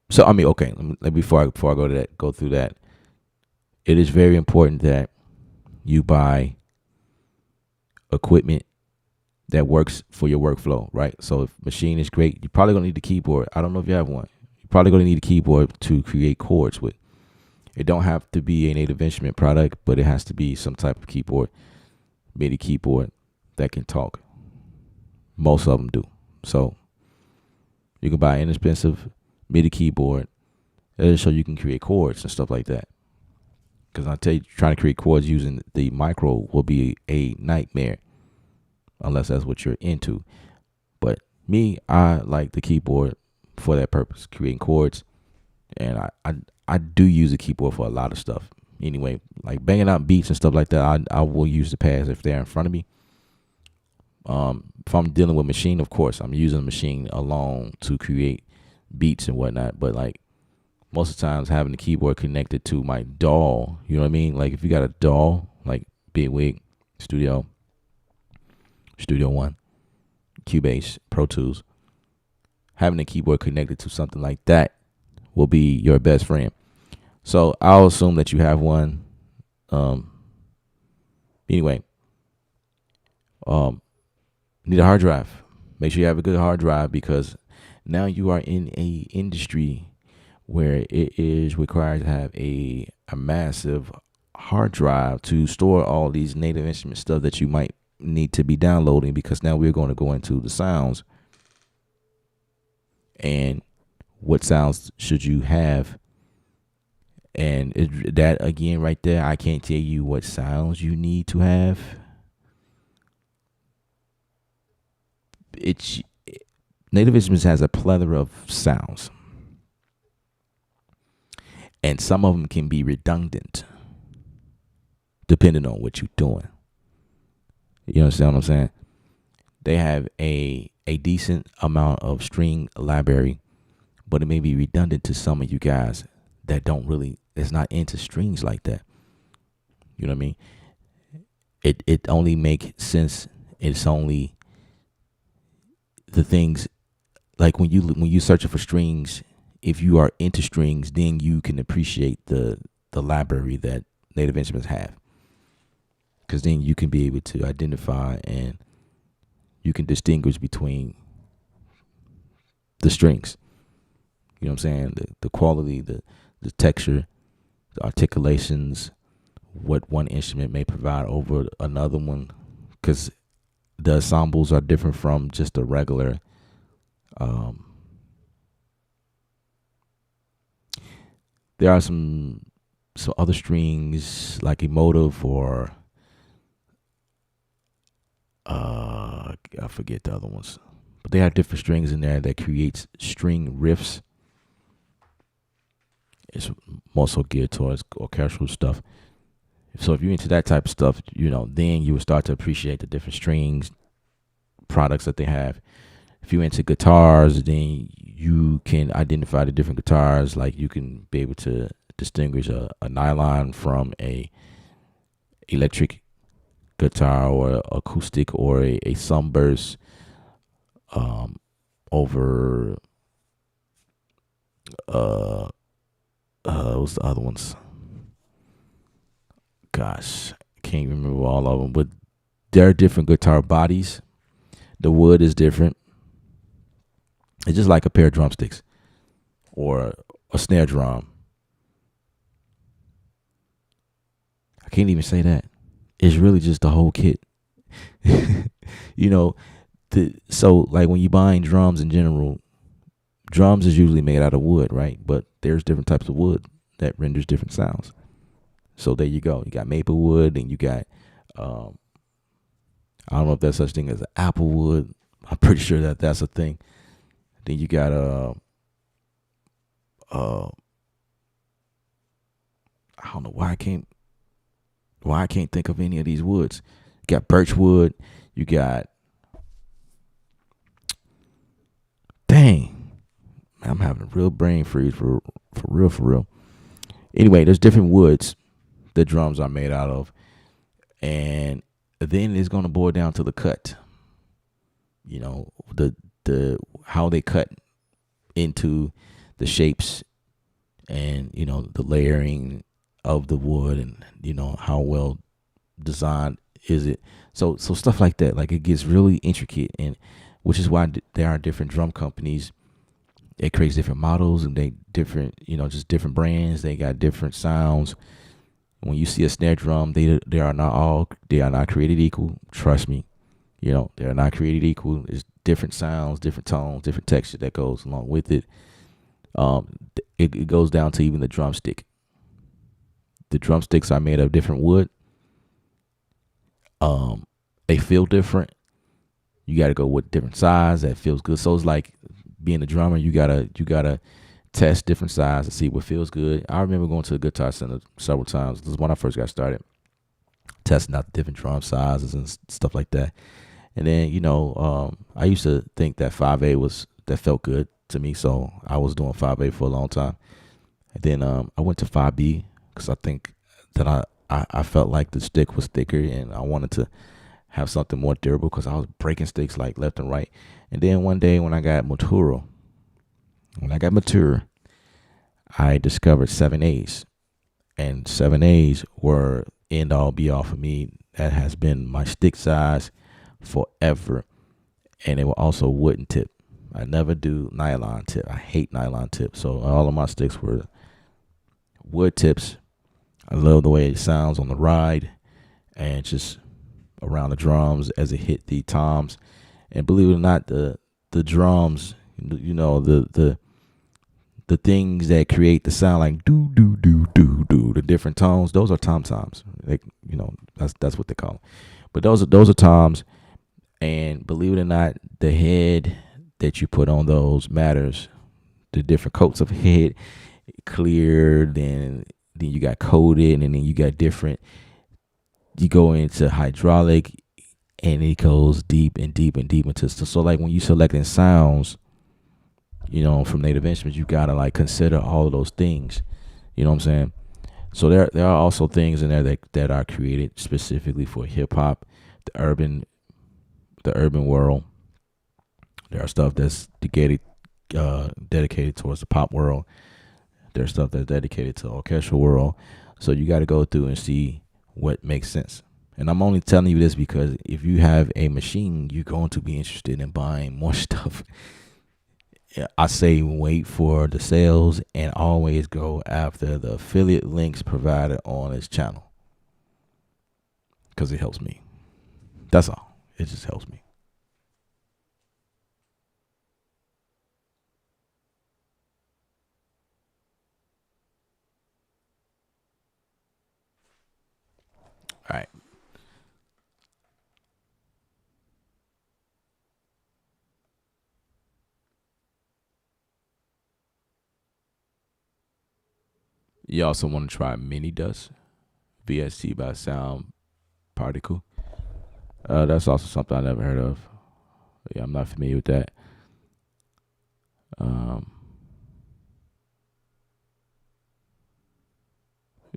Speaker 1: So I mean, okay, before I go through that, it is very important that you buy equipment that works for your workflow, right? So if machine is great, you're probably gonna need the keyboard. I don't know if you have one. You're probably gonna need a keyboard to create chords with. It don't have to be a Native Instrument product, but it has to be some type of keyboard, MIDI keyboard that can talk. Most of them do. So you can buy an inexpensive MIDI keyboard so you can create chords and stuff like that. Because I tell you, trying to create chords using the micro will be a nightmare unless that's what you're into. But me, I like the keyboard for that purpose, creating chords. And I do use a keyboard for a lot of stuff. Anyway, like banging out beats and stuff like that, I will use the pads if they're in front of me. If I'm dealing with machine, of course, I'm using the machine alone to create beats and whatnot. But like most of the times, having the keyboard connected to my DAW, you know what I mean? Like if you got a DAW, like Bigwig Studio, Studio One, Cubase, Pro Tools. Having a keyboard connected to something like that will be your best friend. So I'll assume that you have one. Um, anyway, need a hard drive. Make sure you have a good hard drive, because now you are in a industry where it is required to have a massive hard drive to store all these Native Instruments stuff that you might need to be downloading, because now we're going to go into the sounds and what sounds should you have. And that again right there, I can't tell you what sounds you need to have. It's Native Instruments has a plethora of sounds, and some of them can be redundant depending on what you're doing. You understand what I'm saying? They have a decent amount of string library, but it may be redundant to some of you guys that that's not into strings like that. You know what I mean? It only make sense. It's only the things, like when you searching for strings. If you are into strings, then you can appreciate the library that Native Instruments have, because then you can be able to identify and you can distinguish between the strings. You know what I'm saying? The quality, the texture, the articulations, what one instrument may provide over another one, because the ensembles are different from just a regular. There are some other strings like emotive, or I forget the other ones, but they have different strings in there that creates string riffs. It's more so geared towards orchestral stuff. So if you're into that type of stuff, then you will start to appreciate the different strings products that they have. If you're into guitars, then you can identify the different guitars. Like you can be able to distinguish a nylon from a electric guitar, or acoustic, or a sunburst over what's the other ones? Gosh, I can't remember all of them, but there are different guitar bodies. The wood is different. It's just like a pair of drumsticks or a snare drum. I can't even say that. It's really just the whole kit. So like when you buying drums in general, drums is usually made out of wood, right? But there's different types of wood that renders different sounds. So there you go. You got maple wood, and you got I don't know if there's such thing as an apple wood. I'm pretty sure that that's a thing. Then you got I don't know why I can't think of any of these woods. You got birch wood. You got, dang, I'm having a real brain freeze for real. Anyway, there's different woods the drums are made out of, and then it's going to boil down to the cut. The how they cut into the shapes, and the layering of the wood, and how well designed is it. So stuff like that, like it gets really intricate, and which is why there are different drum companies. It creates different models, and they different, just different brands. They got different sounds. When you see a snare drum, they are not created equal. Trust me, they are not created equal. It's different sounds, different tones, different texture that goes along with it. It goes down to even the drumstick. The drumsticks are made of different wood. They feel different. You got to go with different size that feels good. So it's like being a drummer. You gotta test different size to see what feels good. I remember going to the Guitar Center several times. This is when I first got started, testing out the different drum sizes and stuff like that. And then I used to think that 5A that felt good to me, so I was doing 5A for a long time. And then I went to 5B because I think that I felt like the stick was thicker, and I wanted to have something more durable because I was breaking sticks like left and right. And then one day when I got mature, I discovered 7As, and 7As were end all be all for me. That has been my stick size forever, and it will also wooden tip. I never do nylon tip. I hate nylon tip. So all of my sticks were wood tips. I love the way it sounds on the ride and just around the drums as it hit the toms. And believe it or not, the drums, the things that create the sound like do do do do do, the different tones, those are toms. Like, that's what they call them. But those are toms. And believe it or not, the head that you put on those matters. The different coats of head, clear, then you got coated, and then you got different. You go into hydraulic, and it goes deep and deep and deep into. So like when you selecting sounds, from Native Instruments, you gotta like consider all of those things. You know what I'm saying? So there are also things in there that are created specifically for hip hop, the urban world. There are stuff that's dedicated towards the pop world. There's stuff that's dedicated to the orchestral world. So you got to go through and see what makes sense. And I'm only telling you this because if you have a machine, you're going to be interested in buying more stuff. I say wait for the sales and always go after the affiliate links provided on this channel because it helps me. That's all. It just helps me. All right. You also want to try Mini Dust, VST by Sound Particle. That's also something I never heard of. Yeah, I'm not familiar with that.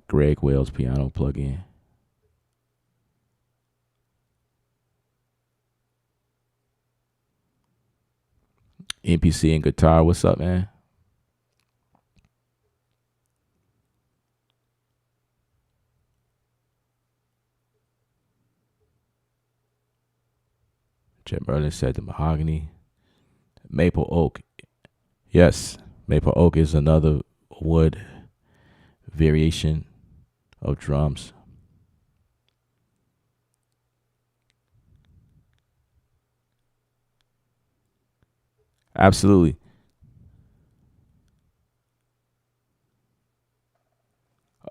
Speaker 1: Greg Wells piano plugin. MPC and guitar. What's up, man? Jim Merlin said the mahogany. Maple oak. Yes, maple oak is another wood variation of drums. Absolutely.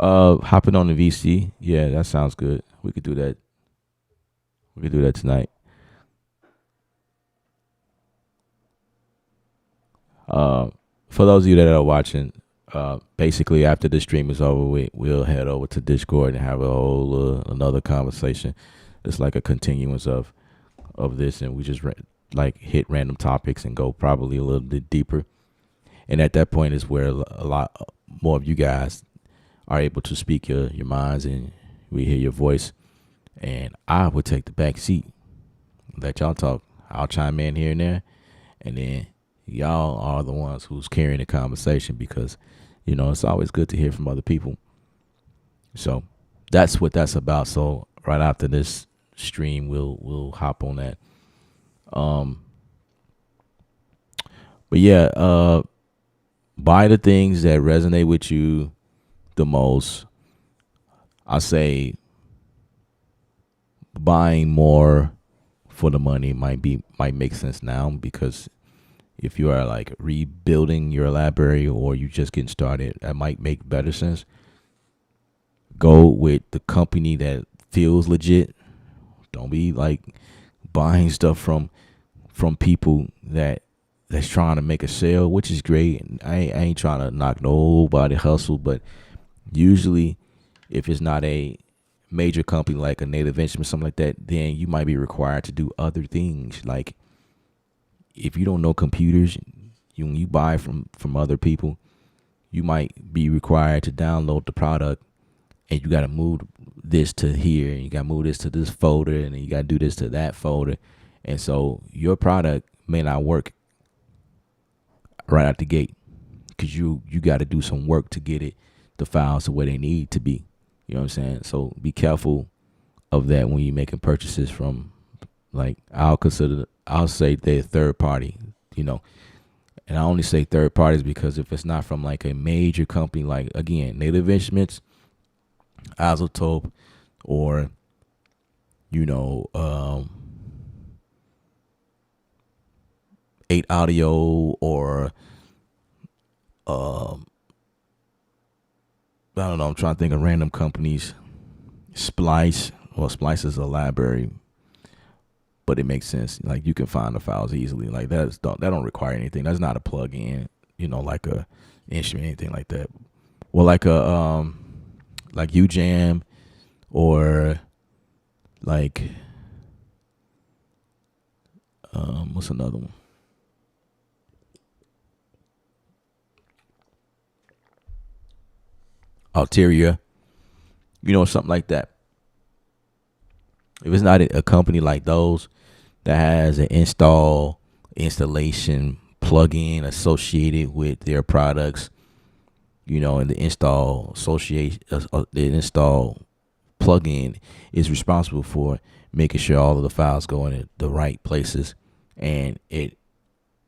Speaker 1: Hopping on the VC. Yeah, that sounds good. We could do that. We could do that tonight. For those of you that are watching, basically after the stream is over, we'll head over to Discord and have a whole another conversation. It's like a continuance of this, and we just like hit random topics and go probably a little bit deeper. And at that point is where a lot more of you guys are able to speak your minds, and we hear your voice. And I would take the back seat, let y'all talk. I'll chime in here and there, and then y'all are the ones who's carrying the conversation because, it's always good to hear from other people. So that's what that's about. So right after this stream, we'll hop on that. But yeah, buy the things that resonate with you the most. I say buying more for the money might make sense now, because if you are like rebuilding your library or you just getting started, that might make better sense. Go with the company that feels legit. Don't be like buying stuff from people that's trying to make a sale, which is great. I ain't trying to knock nobody hustle, but usually if it's not a major company like a Native Instrument, something like that, then you might be required to do other things. Like if you don't know computers, when you buy from other people, you might be required to download the product and you got to move this to here, and you got to move this to this folder, and then you got to do this to that folder. And so your product may not work right out the gate because you got to do some work to get the files to where they need to be. You know what I'm saying? So be careful of that when you're making purchases from, like, I'll say they're third party, you know. And I only say third parties because if it's not from like a major company, like, again, Native Instruments, Isotope, or, you know, 8 Audio, or I don't know, I'm trying to think of random companies. Splice. Well, Splice is a library, but it makes sense. Like, you can find the files easily. Like, that don't require anything. That's not a plug-in, you know, like a instrument, anything like that. Well, like UJam, or like what's another one? Alteria, you know, something like that. If it's not a company like those that has an installation plugin associated with their products, you know, and the install plugin is responsible for making sure all of the files go in the right places, and it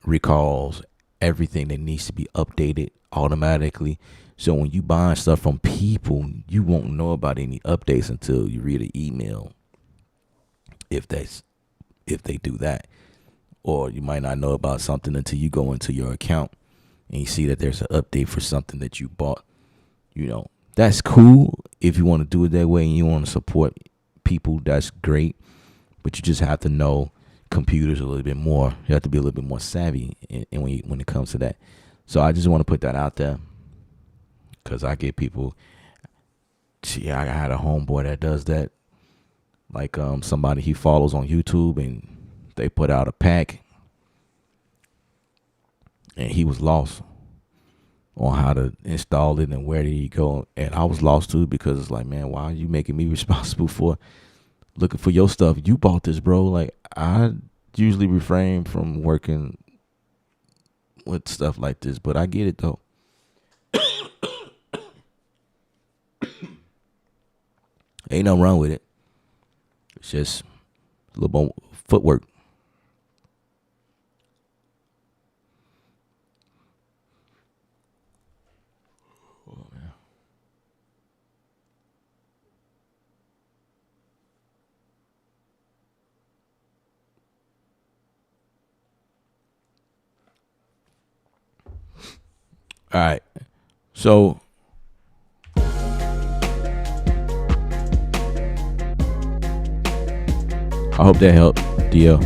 Speaker 1: recalls everything that needs to be updated automatically. So when you buy stuff from people, you won't know about any updates until you read an email, if they do that. Or you might not know about something until you go into your account and you see that there's an update for something that you bought. You know, that's cool if you want to do it that way and you want to support people. That's great, but you just have to know computers a little bit more. You have to be a little bit more savvy when it comes to that. So I just want to put that out there, because I get people. See, I had a homeboy that does that. Like, somebody he follows on YouTube, and they put out a pack, and he was lost on how to install it and where did he go. And I was lost too, because it's like, man, why are you making me responsible for looking for your stuff? You bought this, bro. Like, I usually refrain from working with stuff like this, but I get it though. Ain't nothing wrong with it. It's just a little more footwork. Oh, man. All right. So I hope that helped, DL.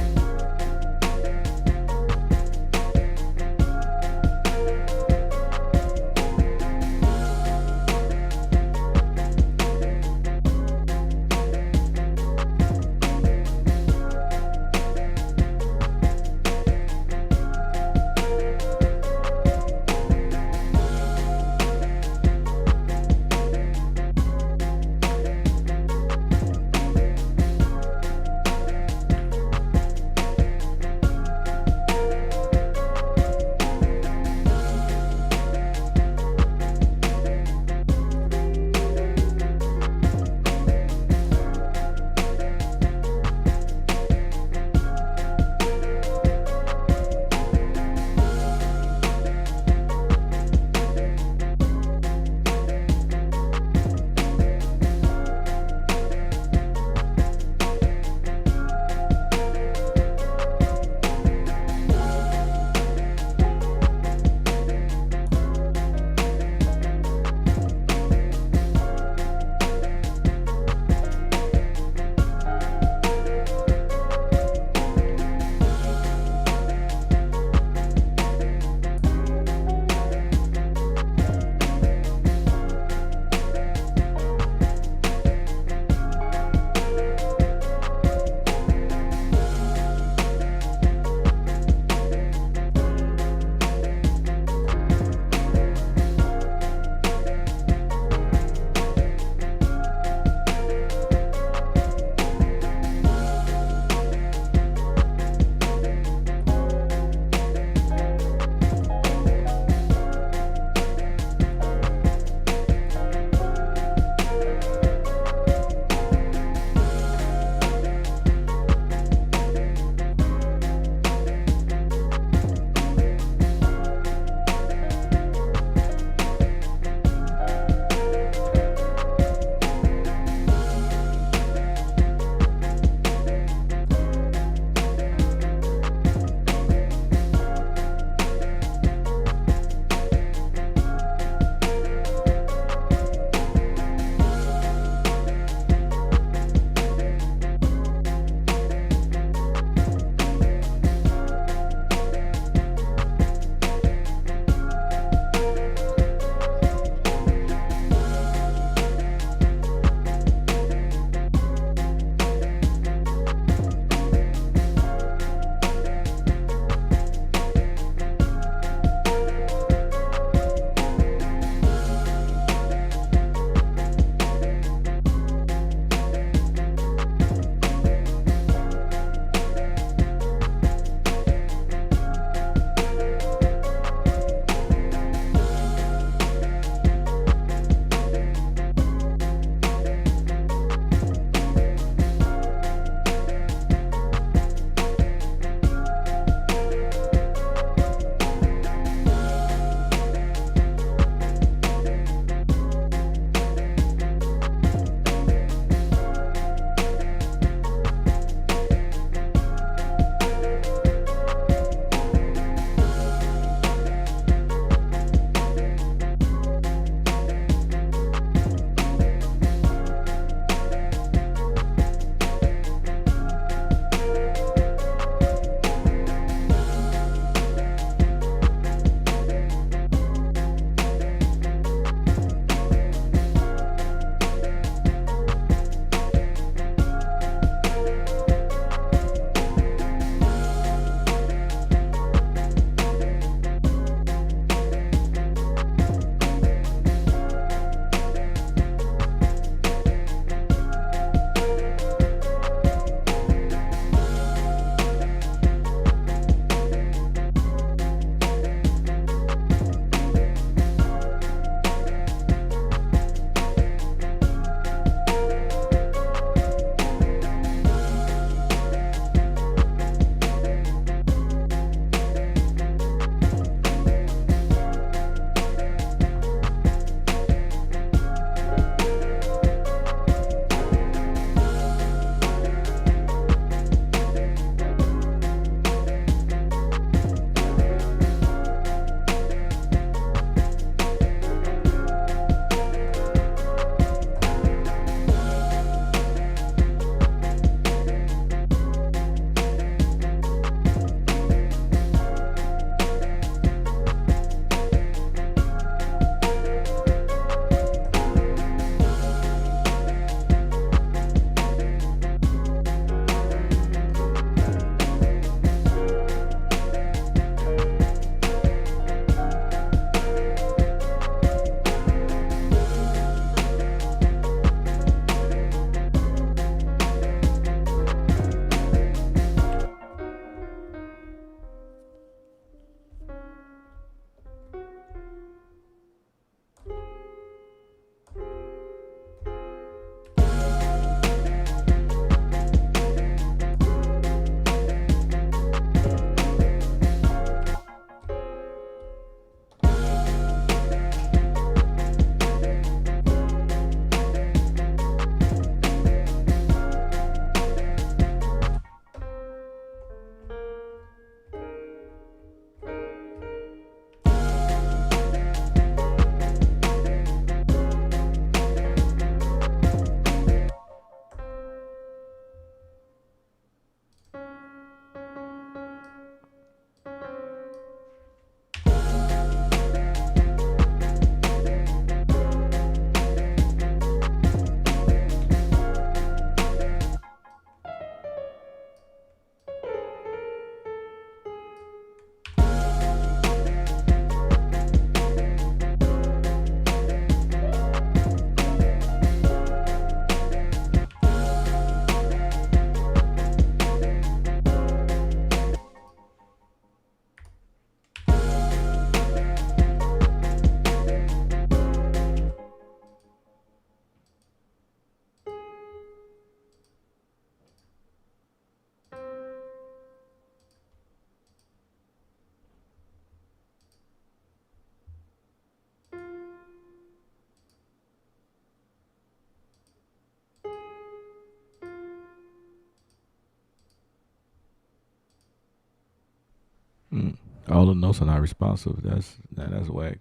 Speaker 1: Mm. All the notes are not responsive. That's whack.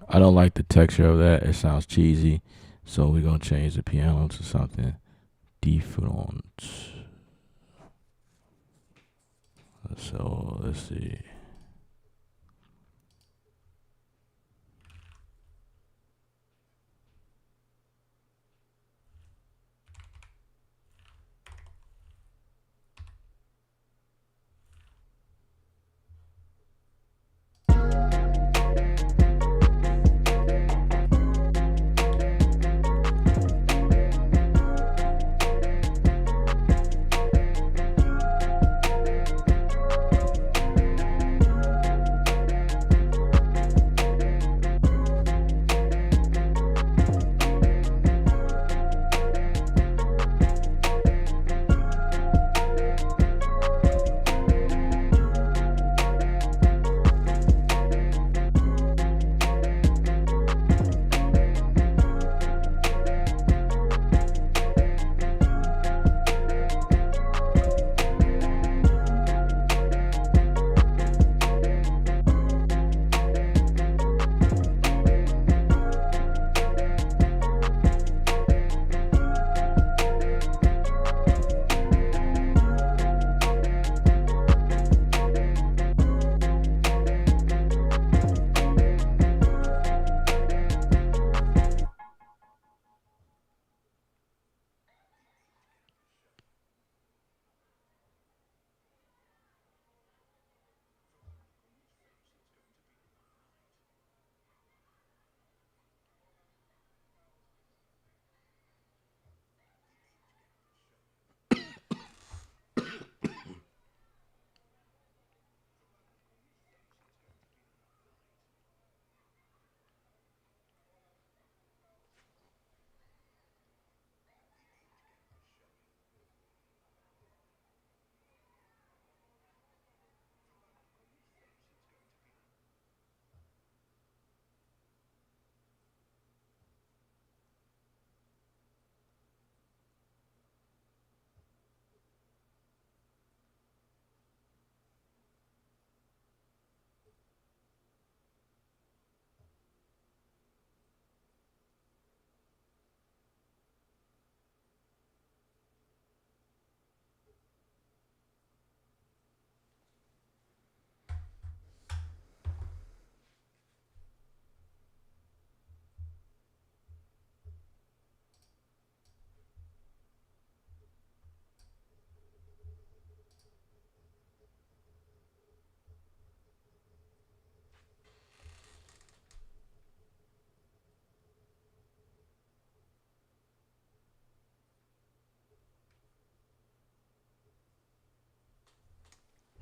Speaker 1: I don't like the texture of that. It sounds cheesy. So we're gonna change the piano to something different. So let's see.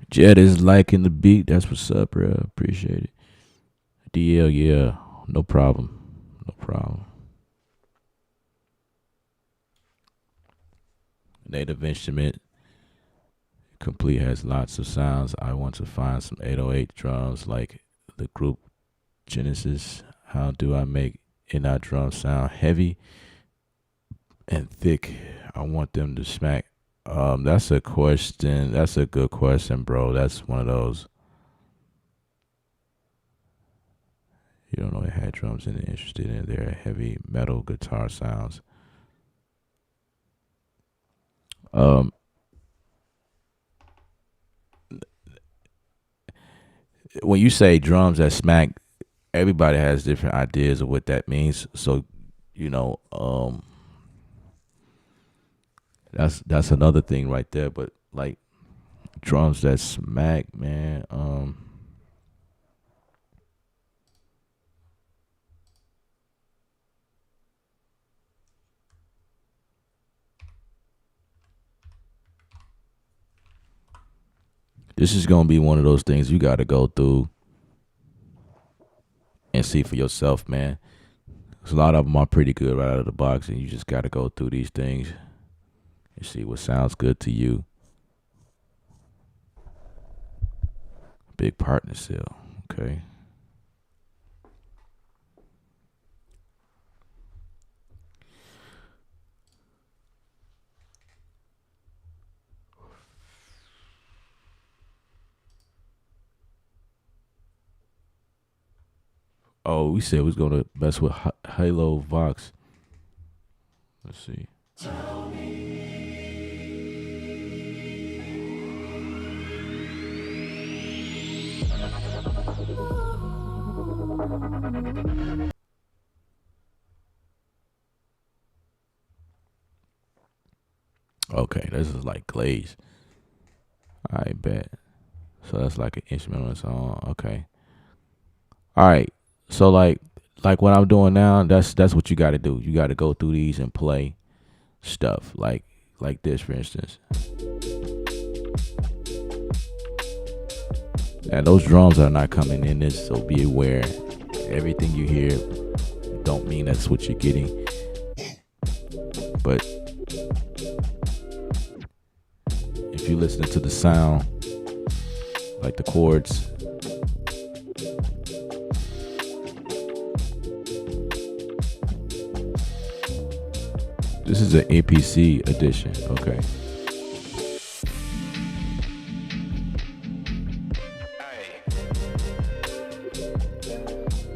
Speaker 1: Jet is liking the beat. That's what's up, bro. Appreciate it. DL, yeah, no problem, no problem. Native instrument Complete has lots of sounds. I want to find some 808 drums like the group Genesis. How do I make in-out drums sound heavy and thick? I want them to smack. That's a question. That's a good question, bro. That's one of those. You don't know they had drums and they're interested in their heavy metal guitar sounds. Um, when you say drums that smack, everybody has different ideas of what that means. So, you know, that's another thing right there. But like drums that smack, man. This is gonna be one of those things you got to go through and see for yourself, man. 'Cause a lot of them are pretty good right out of the box, and you just got to go through these things and see what sounds good to you. Big partner sale, okay. Oh, we said we was gonna mess with Halo Vox. Let's see. Okay, this is like Glaze. I bet. So that's like an instrumental song. Okay. All right. So like what I'm doing now, that's what you got to do. You got to go through these and play stuff like this, for instance. And those drums are not coming in this, so be aware. Everything you hear don't mean that's what you're getting. But if you listen to the sound, like the chords, this is an APC edition, okay.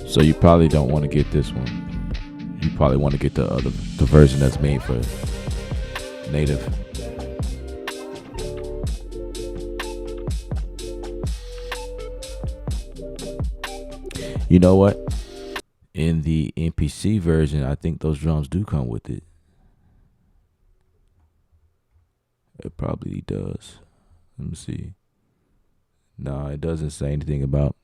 Speaker 1: So you probably don't want to get this one. You probably want to get the version that's made for native. You know what? In the MPC version, I think those drums do come with it. It probably does. Let me see. No, it doesn't say anything about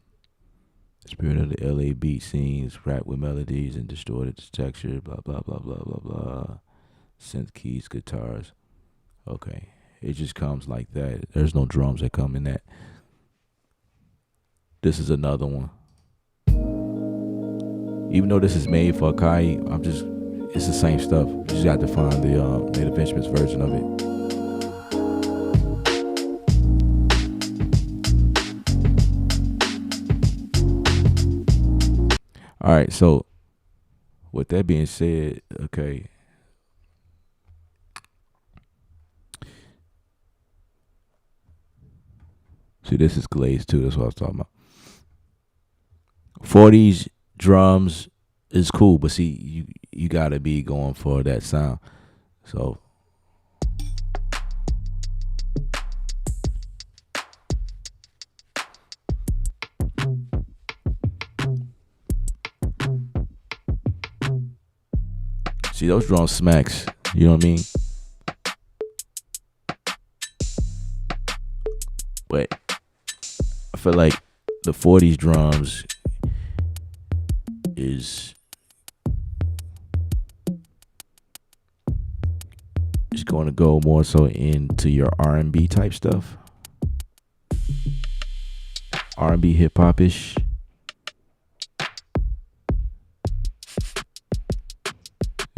Speaker 1: spirit of the LA beat scenes, rap with melodies and distorted texture, blah, blah, blah, blah, blah, blah. Synth keys, guitars. Okay. It just comes like that. There's no drums that come in that. This is another one. Even though this is made for Akai, it's the same stuff. You just got to find the Native Instruments version of it. All right, so with that being said, okay. See, this is Glaze too. That's what I was talking about. 40s drums is cool, but see, you gotta be going for that sound. So see, those drums smacks. You know what I mean? But I feel like the 40s drums is going to go more so into your R&B type stuff. R&B hip hop ish.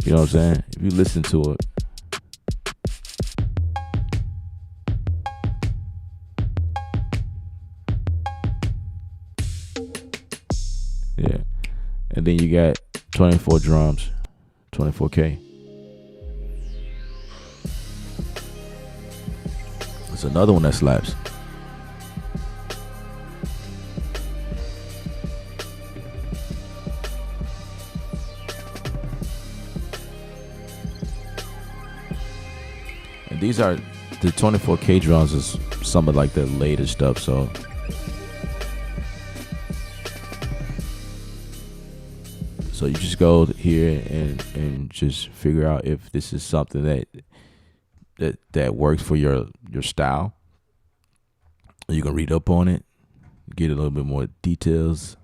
Speaker 1: You know what I'm saying? If you listen to it, then you got 24 drums, 24K. It's another one that slaps. And these are the 24K drums is some of like the latest stuff. So you just go here and just figure out if this is something that works for your style. You can read up on it, get a little bit more details.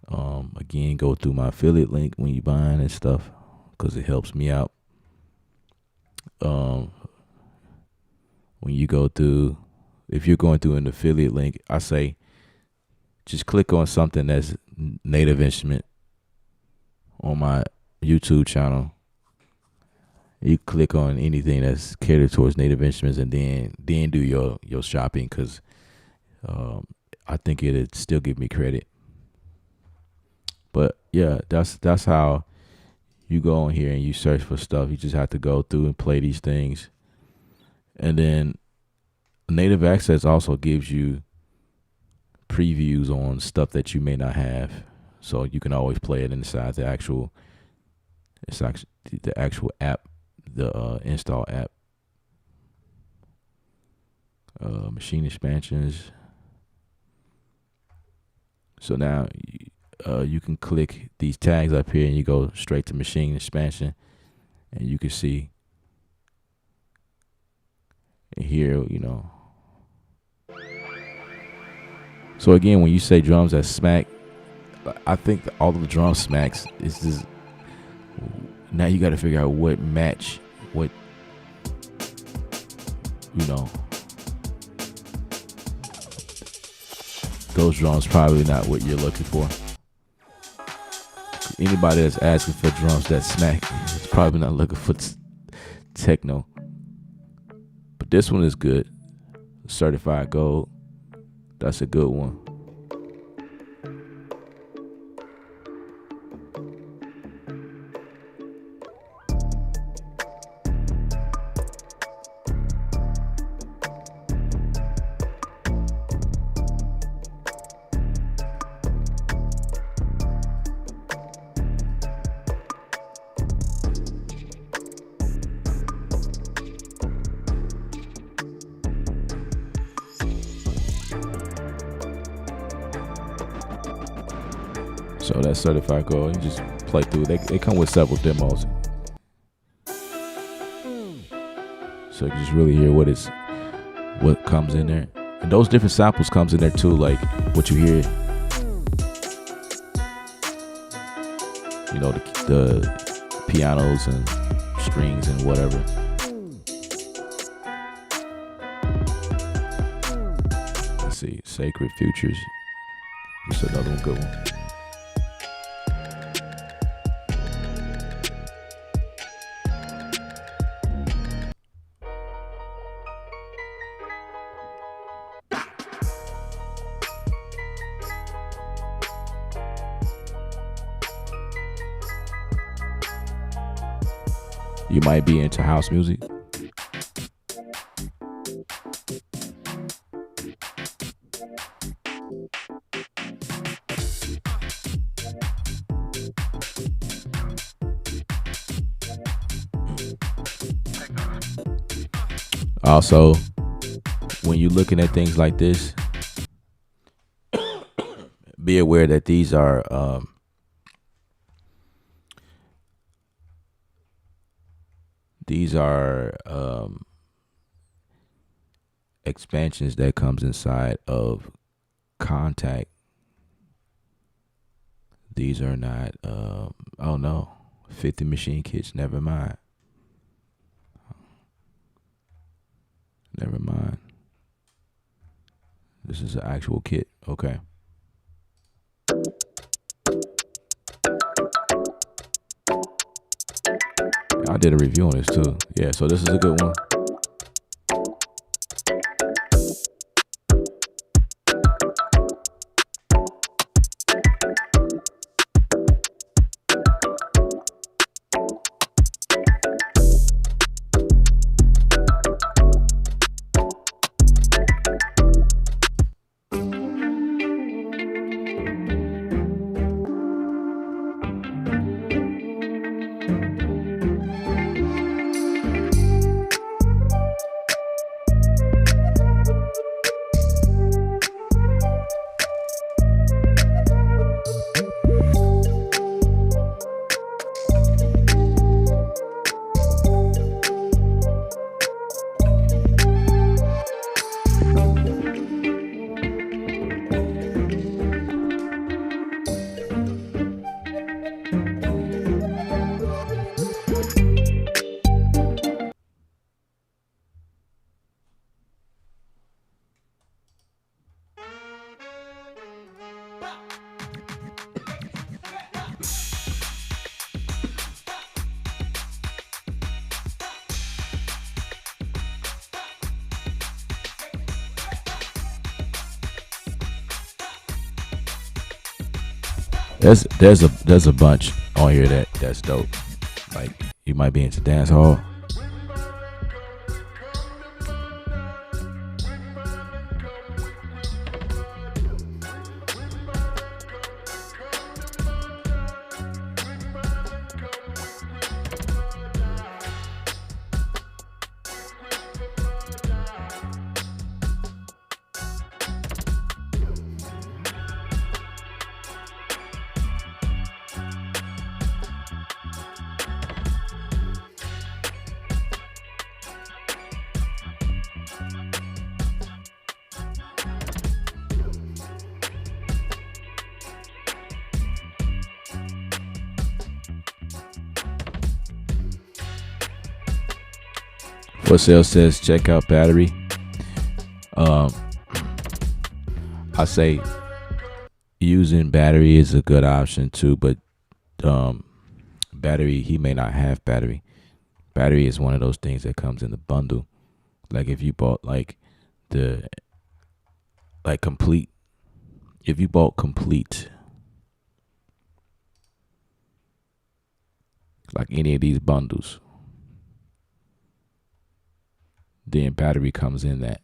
Speaker 1: Again, go through my affiliate link when you buying and stuff, because it helps me out. When you go through, if you're going through an affiliate link, I say just click on something that's Native Instrument on my YouTube channel. You click on anything that's catered towards Native Instruments, and then do your shopping, because I think it'd still give me credit. But yeah, that's how you go on here and you search for stuff. You just have to go through and play these things. And then Native Access also gives you previews on stuff that you may not have. So you can always play it inside the actual app, the install app. Machine expansions. So now you can click these tags up here and you go straight to machine expansion, and you can see and here, So again, when you say drums that smack, I think that all of the drum smacks is just, now you got to figure out what match, what, those drums probably not what you're looking for. Anybody that's asking for drums that smack is probably not looking for techno. But this one is good. Certified Gold. That's a good one. So that's Certified Gold. You just play through. They come with several demos, so you can just really hear what comes in there. And those different samples comes in there too, like what you hear. The pianos and strings and whatever. Let's see, Sacred Futures. This is another one, good one. You might be into house music. Also, when you're looking at things like this, be aware that these are expansions that comes inside of Kontakt. These are not 50 machine kits. Never mind. This is an actual kit. Okay. I did a review on this too. Yeah, so this is a good one. There's a bunch on here that's dope. Like you might be into dance hall. For sale says check out battery. Um, I say using battery is a good option too, but um, battery he may not have battery. Battery is one of those things that comes in the bundle. Like if you bought the complete, if you bought complete, like any of these bundles, then battery comes in that.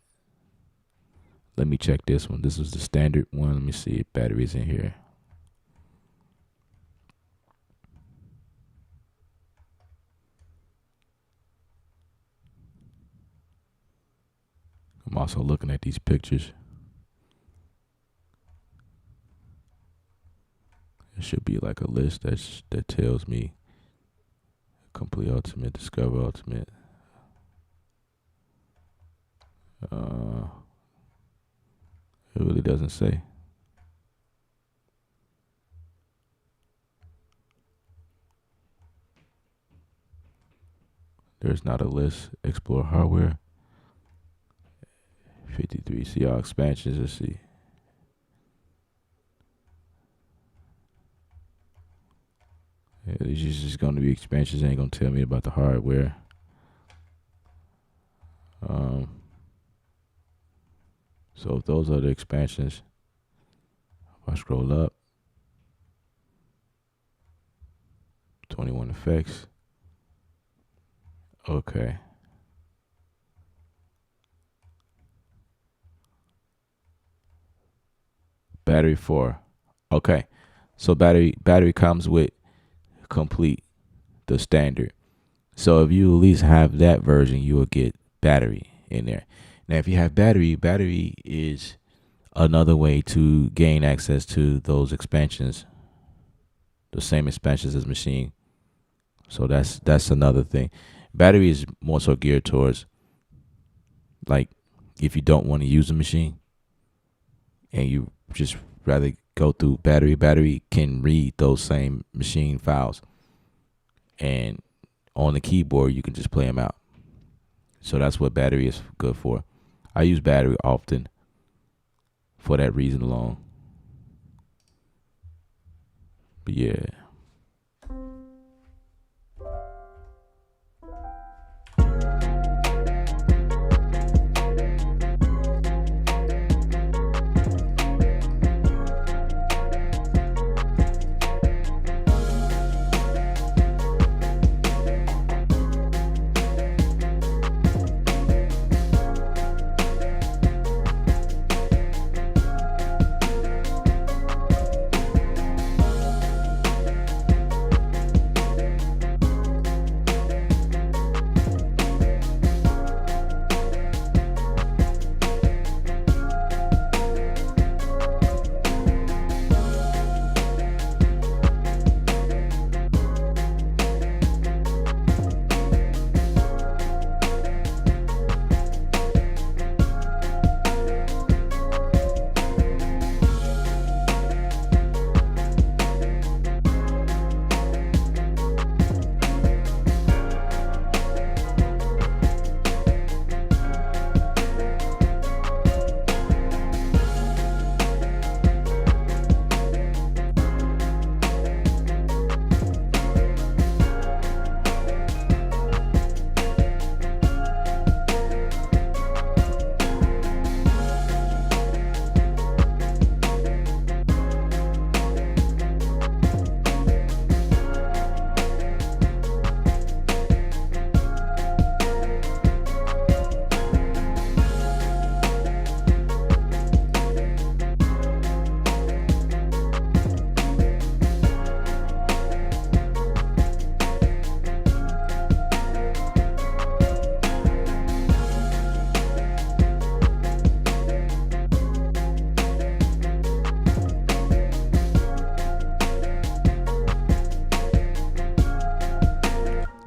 Speaker 1: Let me check this one. This is the standard one. Let me see if battery's in here. I'm also looking at these pictures. It should be like a list that tells me complete ultimate, discover ultimate. It really doesn't say. There's not a list. Explore hardware. 53. See all expansions. Let's see. Yeah, these just going to be expansions. They ain't going to tell me about the hardware. So if those are the expansions, if I scroll up, 21 effects. Okay. Battery 4. Okay. So battery comes with complete, the standard. So if you at least have that version, you will get battery in there. Now if you have battery is another way to gain access to those expansions, the same expansions as machine. So that's another thing. Battery is more so geared towards, like, if you don't want to use a machine and you just rather go through battery can read those same machine files, and on the keyboard you can just play them out. So that's what battery is good for. I use battery often for that reason alone. But yeah.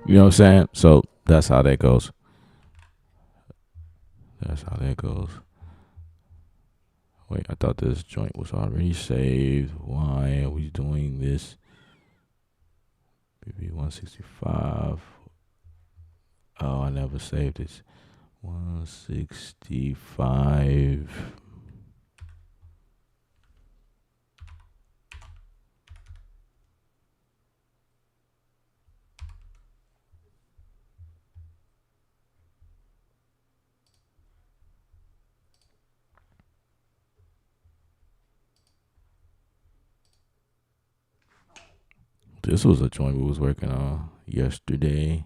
Speaker 1: You know what I'm saying? So that's how that goes. That's how that goes. Wait, I thought this joint was already saved. Why are we doing this? BB 165. Oh, I never saved this. 165. This was a joint we was working on yesterday.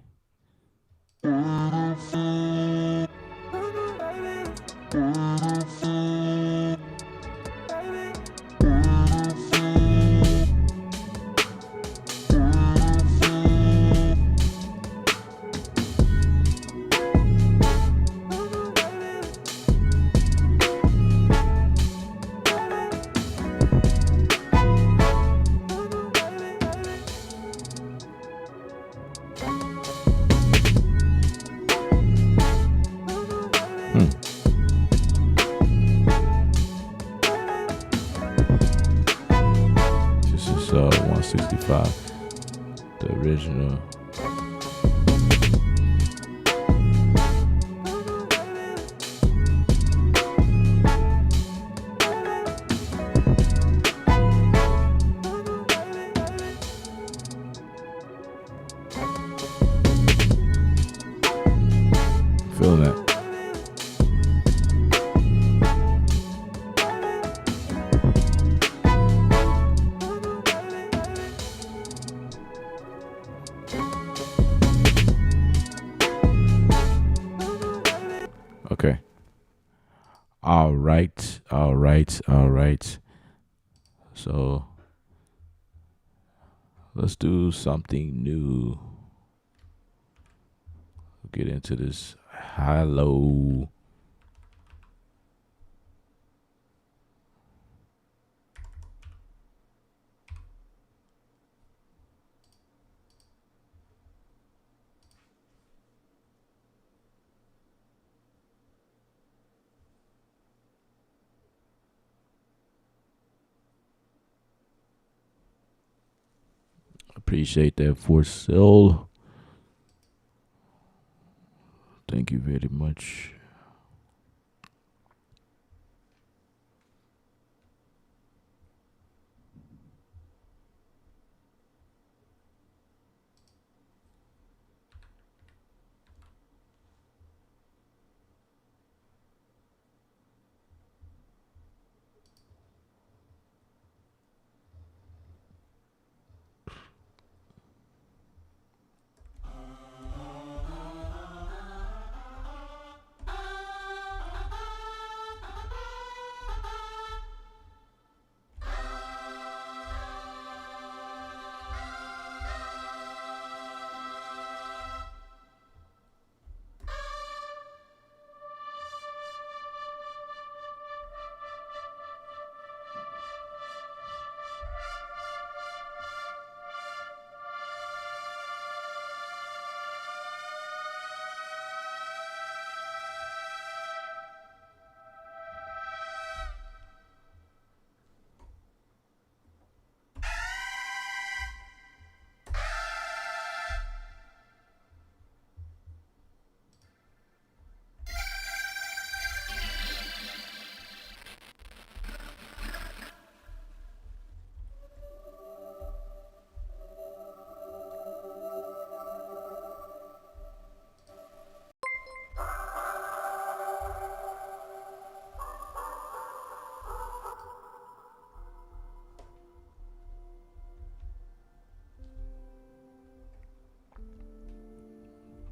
Speaker 1: This is 165, the original. Feel that. Okay. All right. So let's do something new. We'll get into this high-low. Appreciate that for sale. Thank you very much.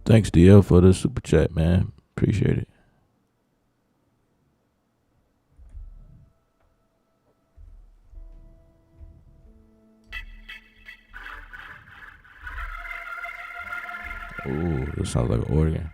Speaker 1: Thanks, DL, for the super chat, man. Appreciate it. Ooh, this sounds like an organ.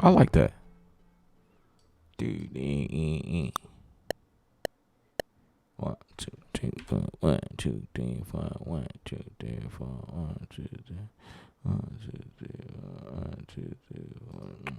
Speaker 1: I like that. One, two, three, four. 1, 2, 3, 4. 1, 2, 3, 4. 1, 2, 3. 1, 2, 3. 1, 2, 3. 1.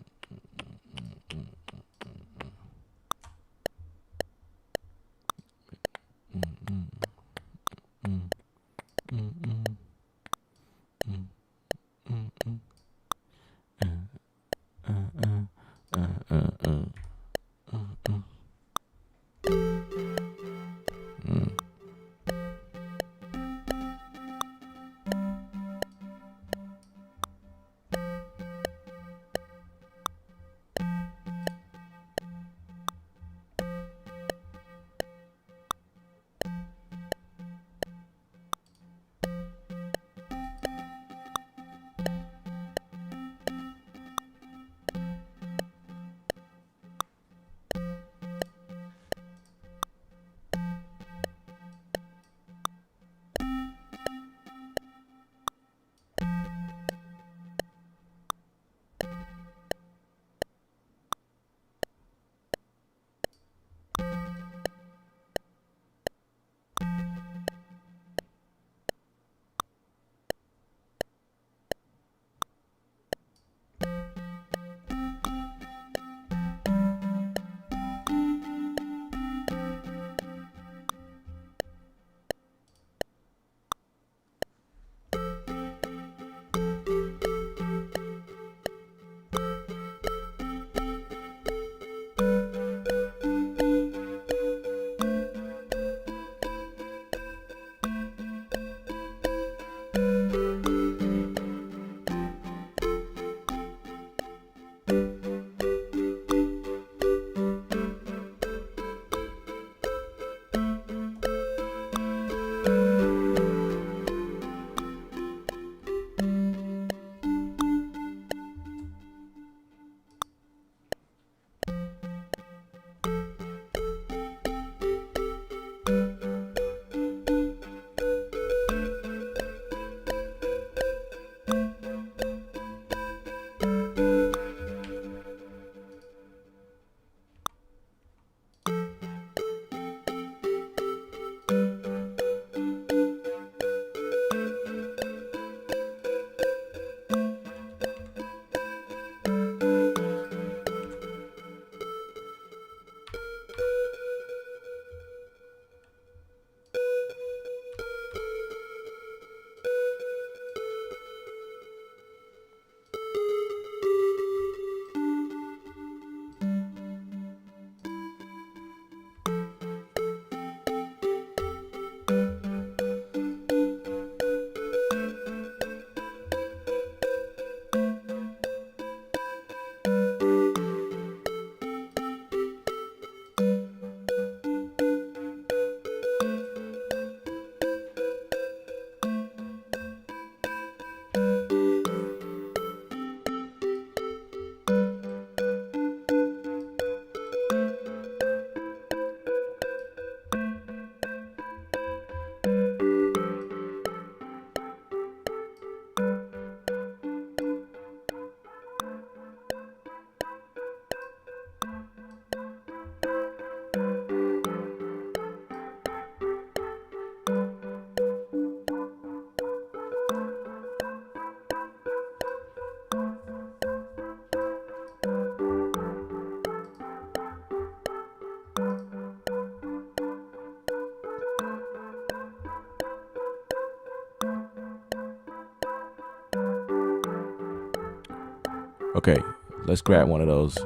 Speaker 1: Okay, let's grab one of those.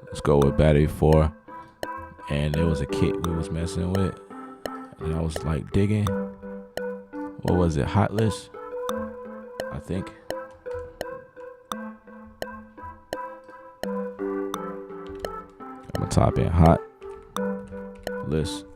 Speaker 1: Let's go with Battery 4. And there was a kit we was messing with. And I was like digging. What was it? Hotless? I think. I'm gonna type in hot list.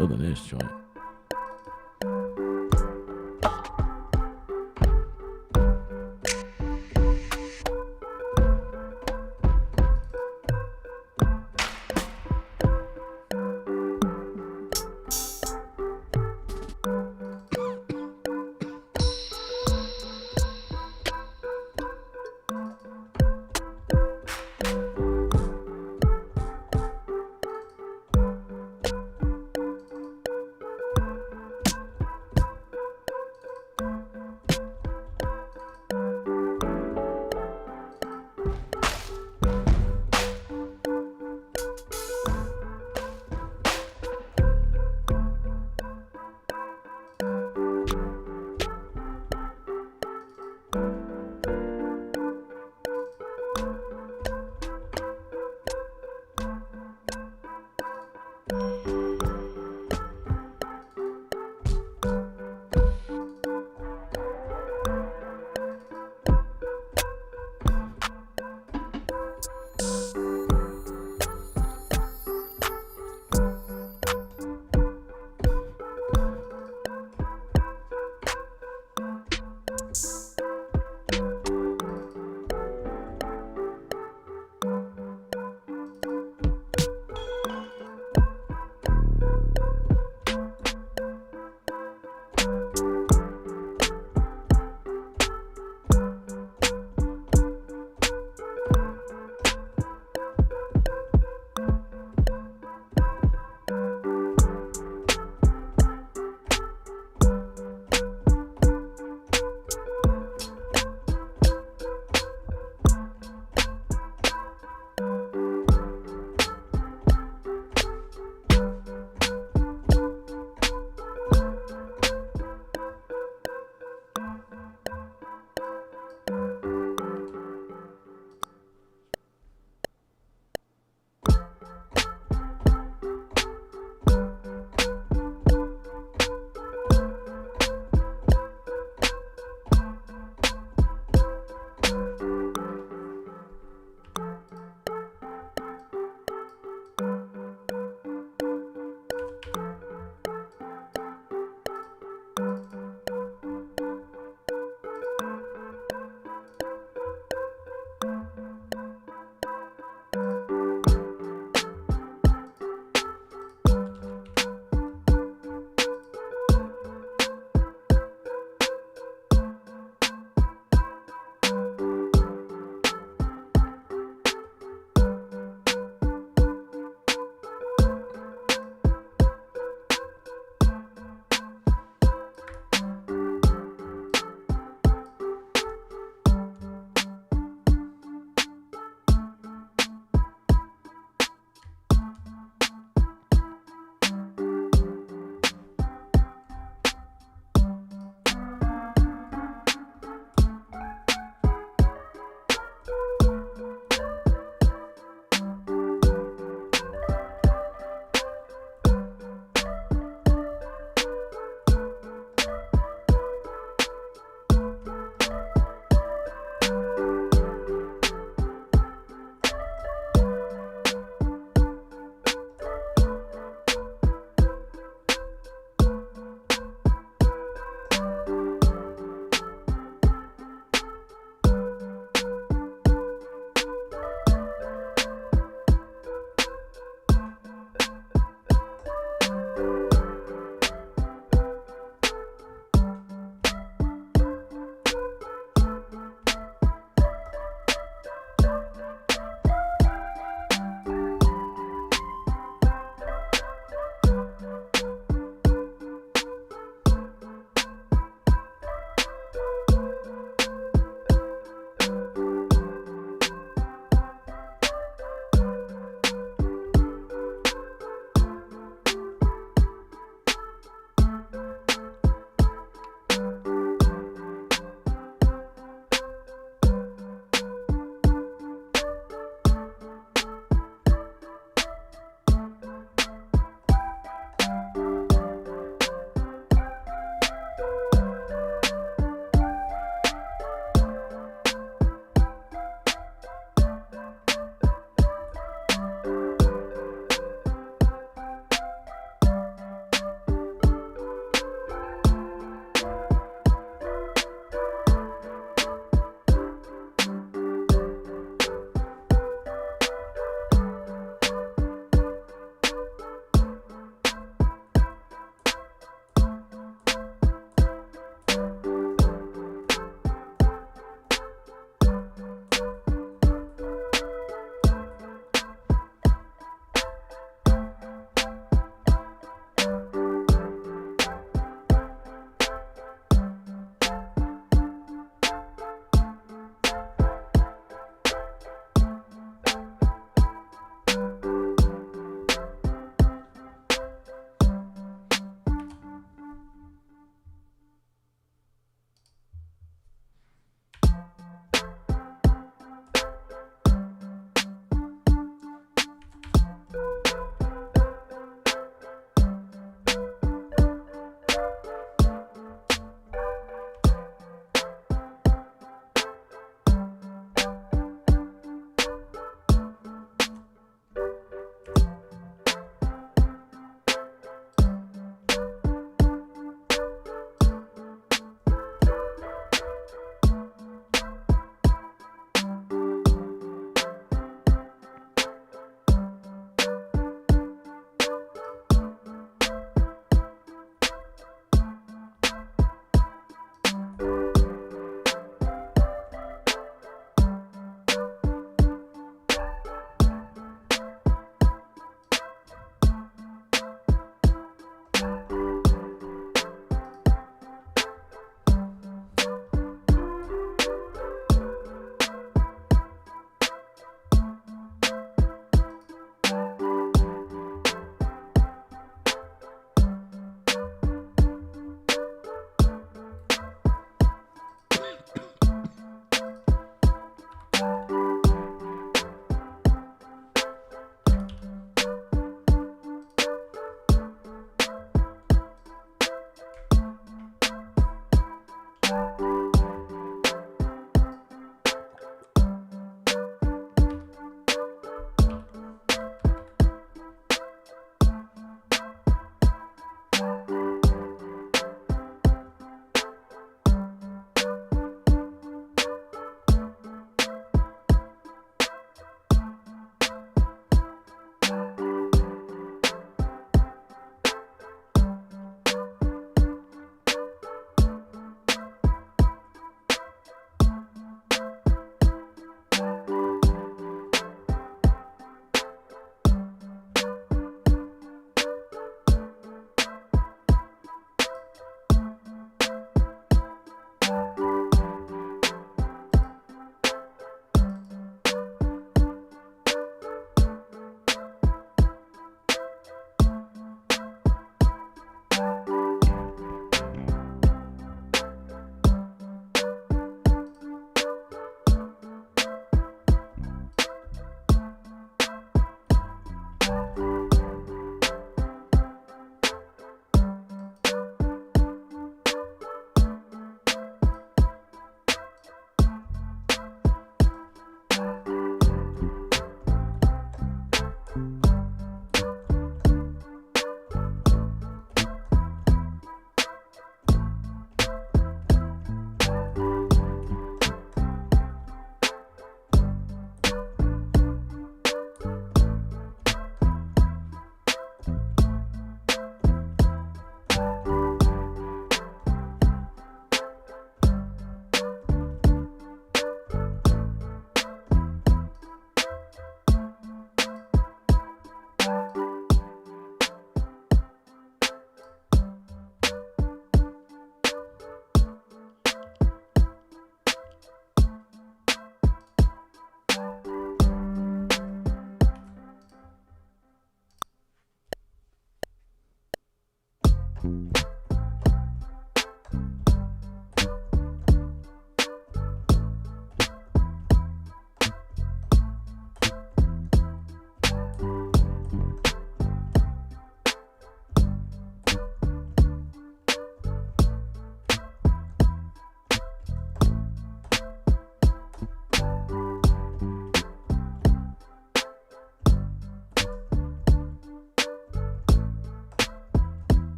Speaker 1: feeling this joint.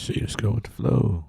Speaker 1: So you just go with the flow.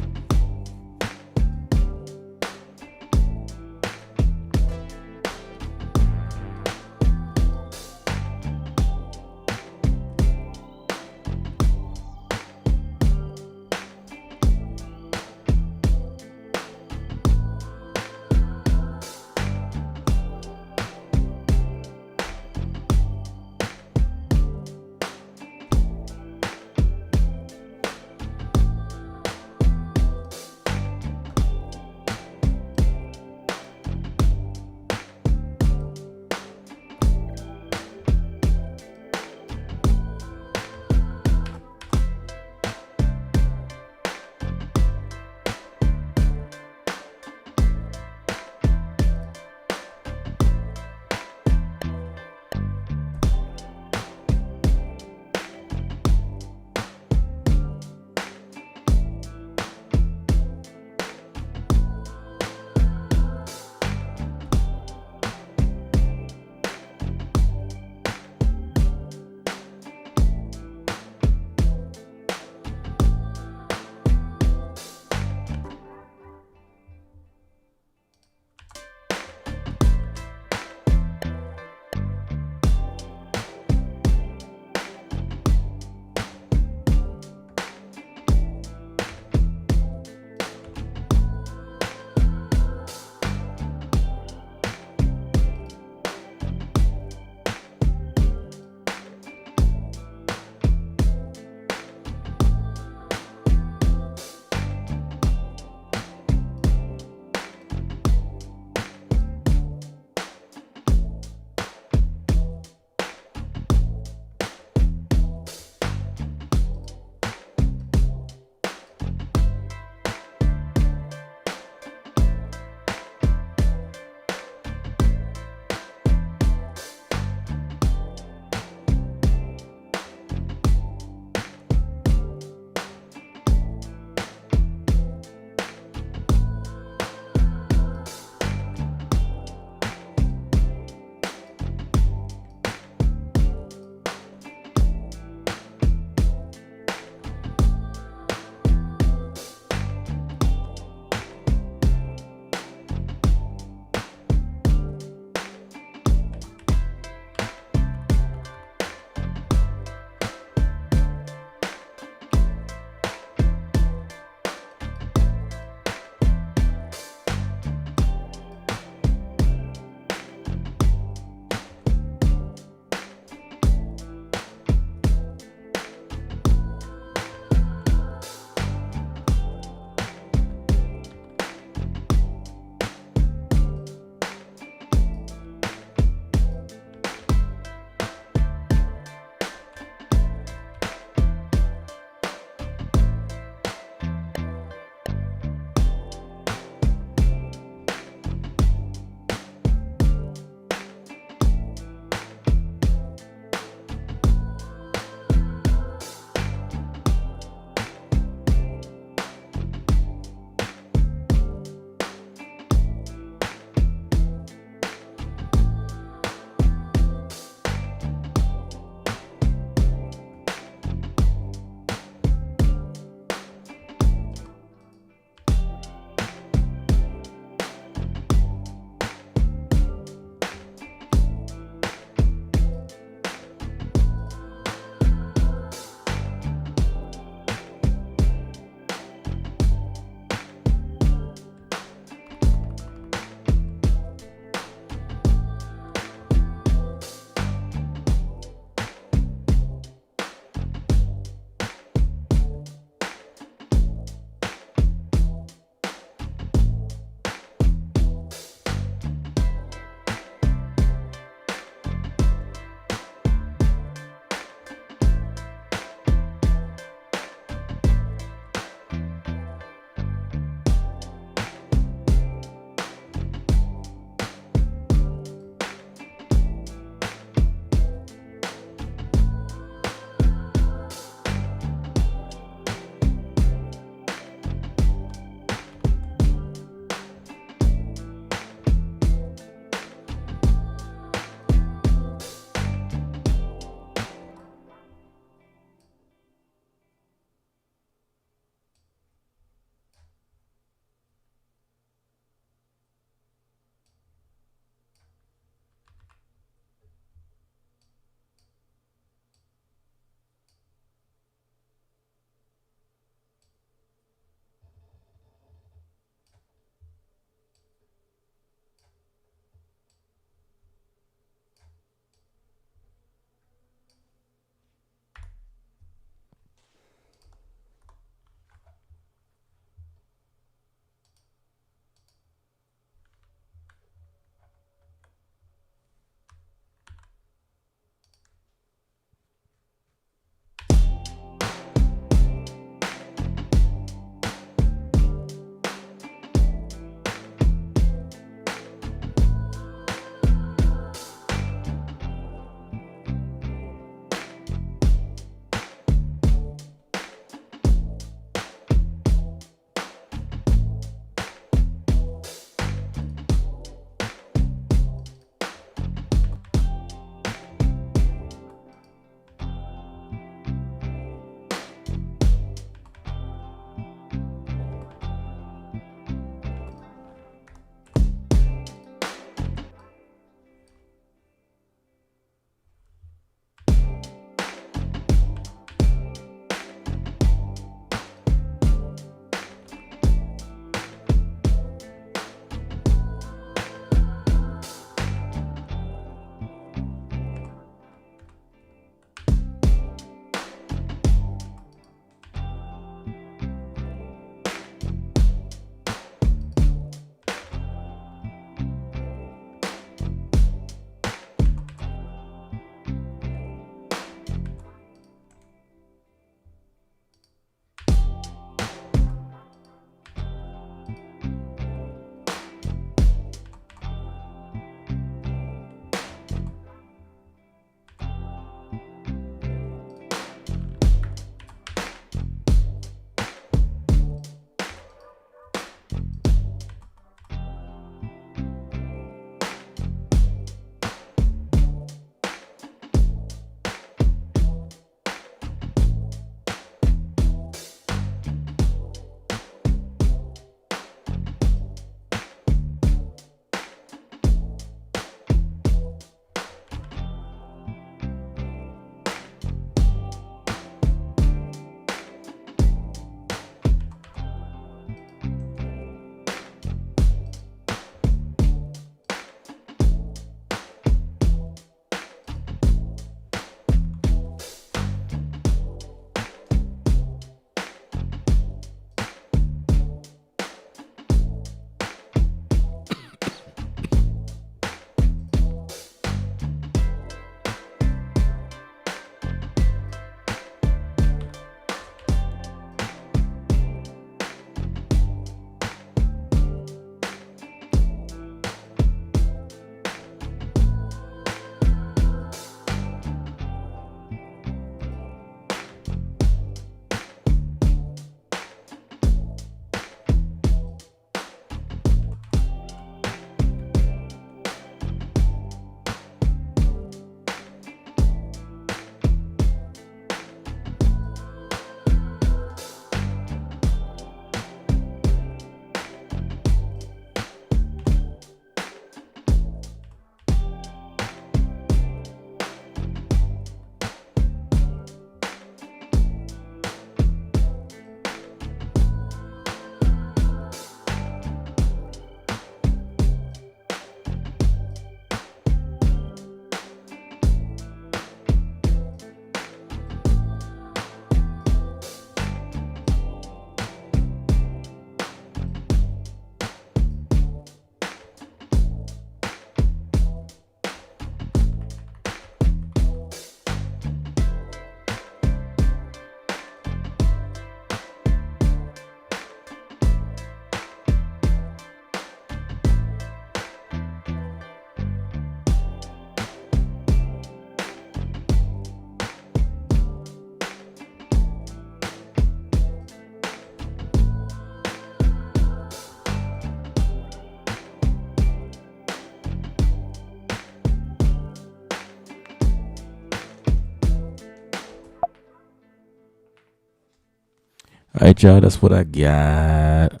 Speaker 1: right, y'all. That's what I got.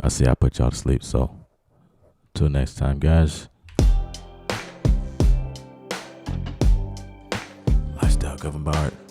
Speaker 1: I see I put y'all to sleep. So, till next time, guys. Lifestyle governed by art.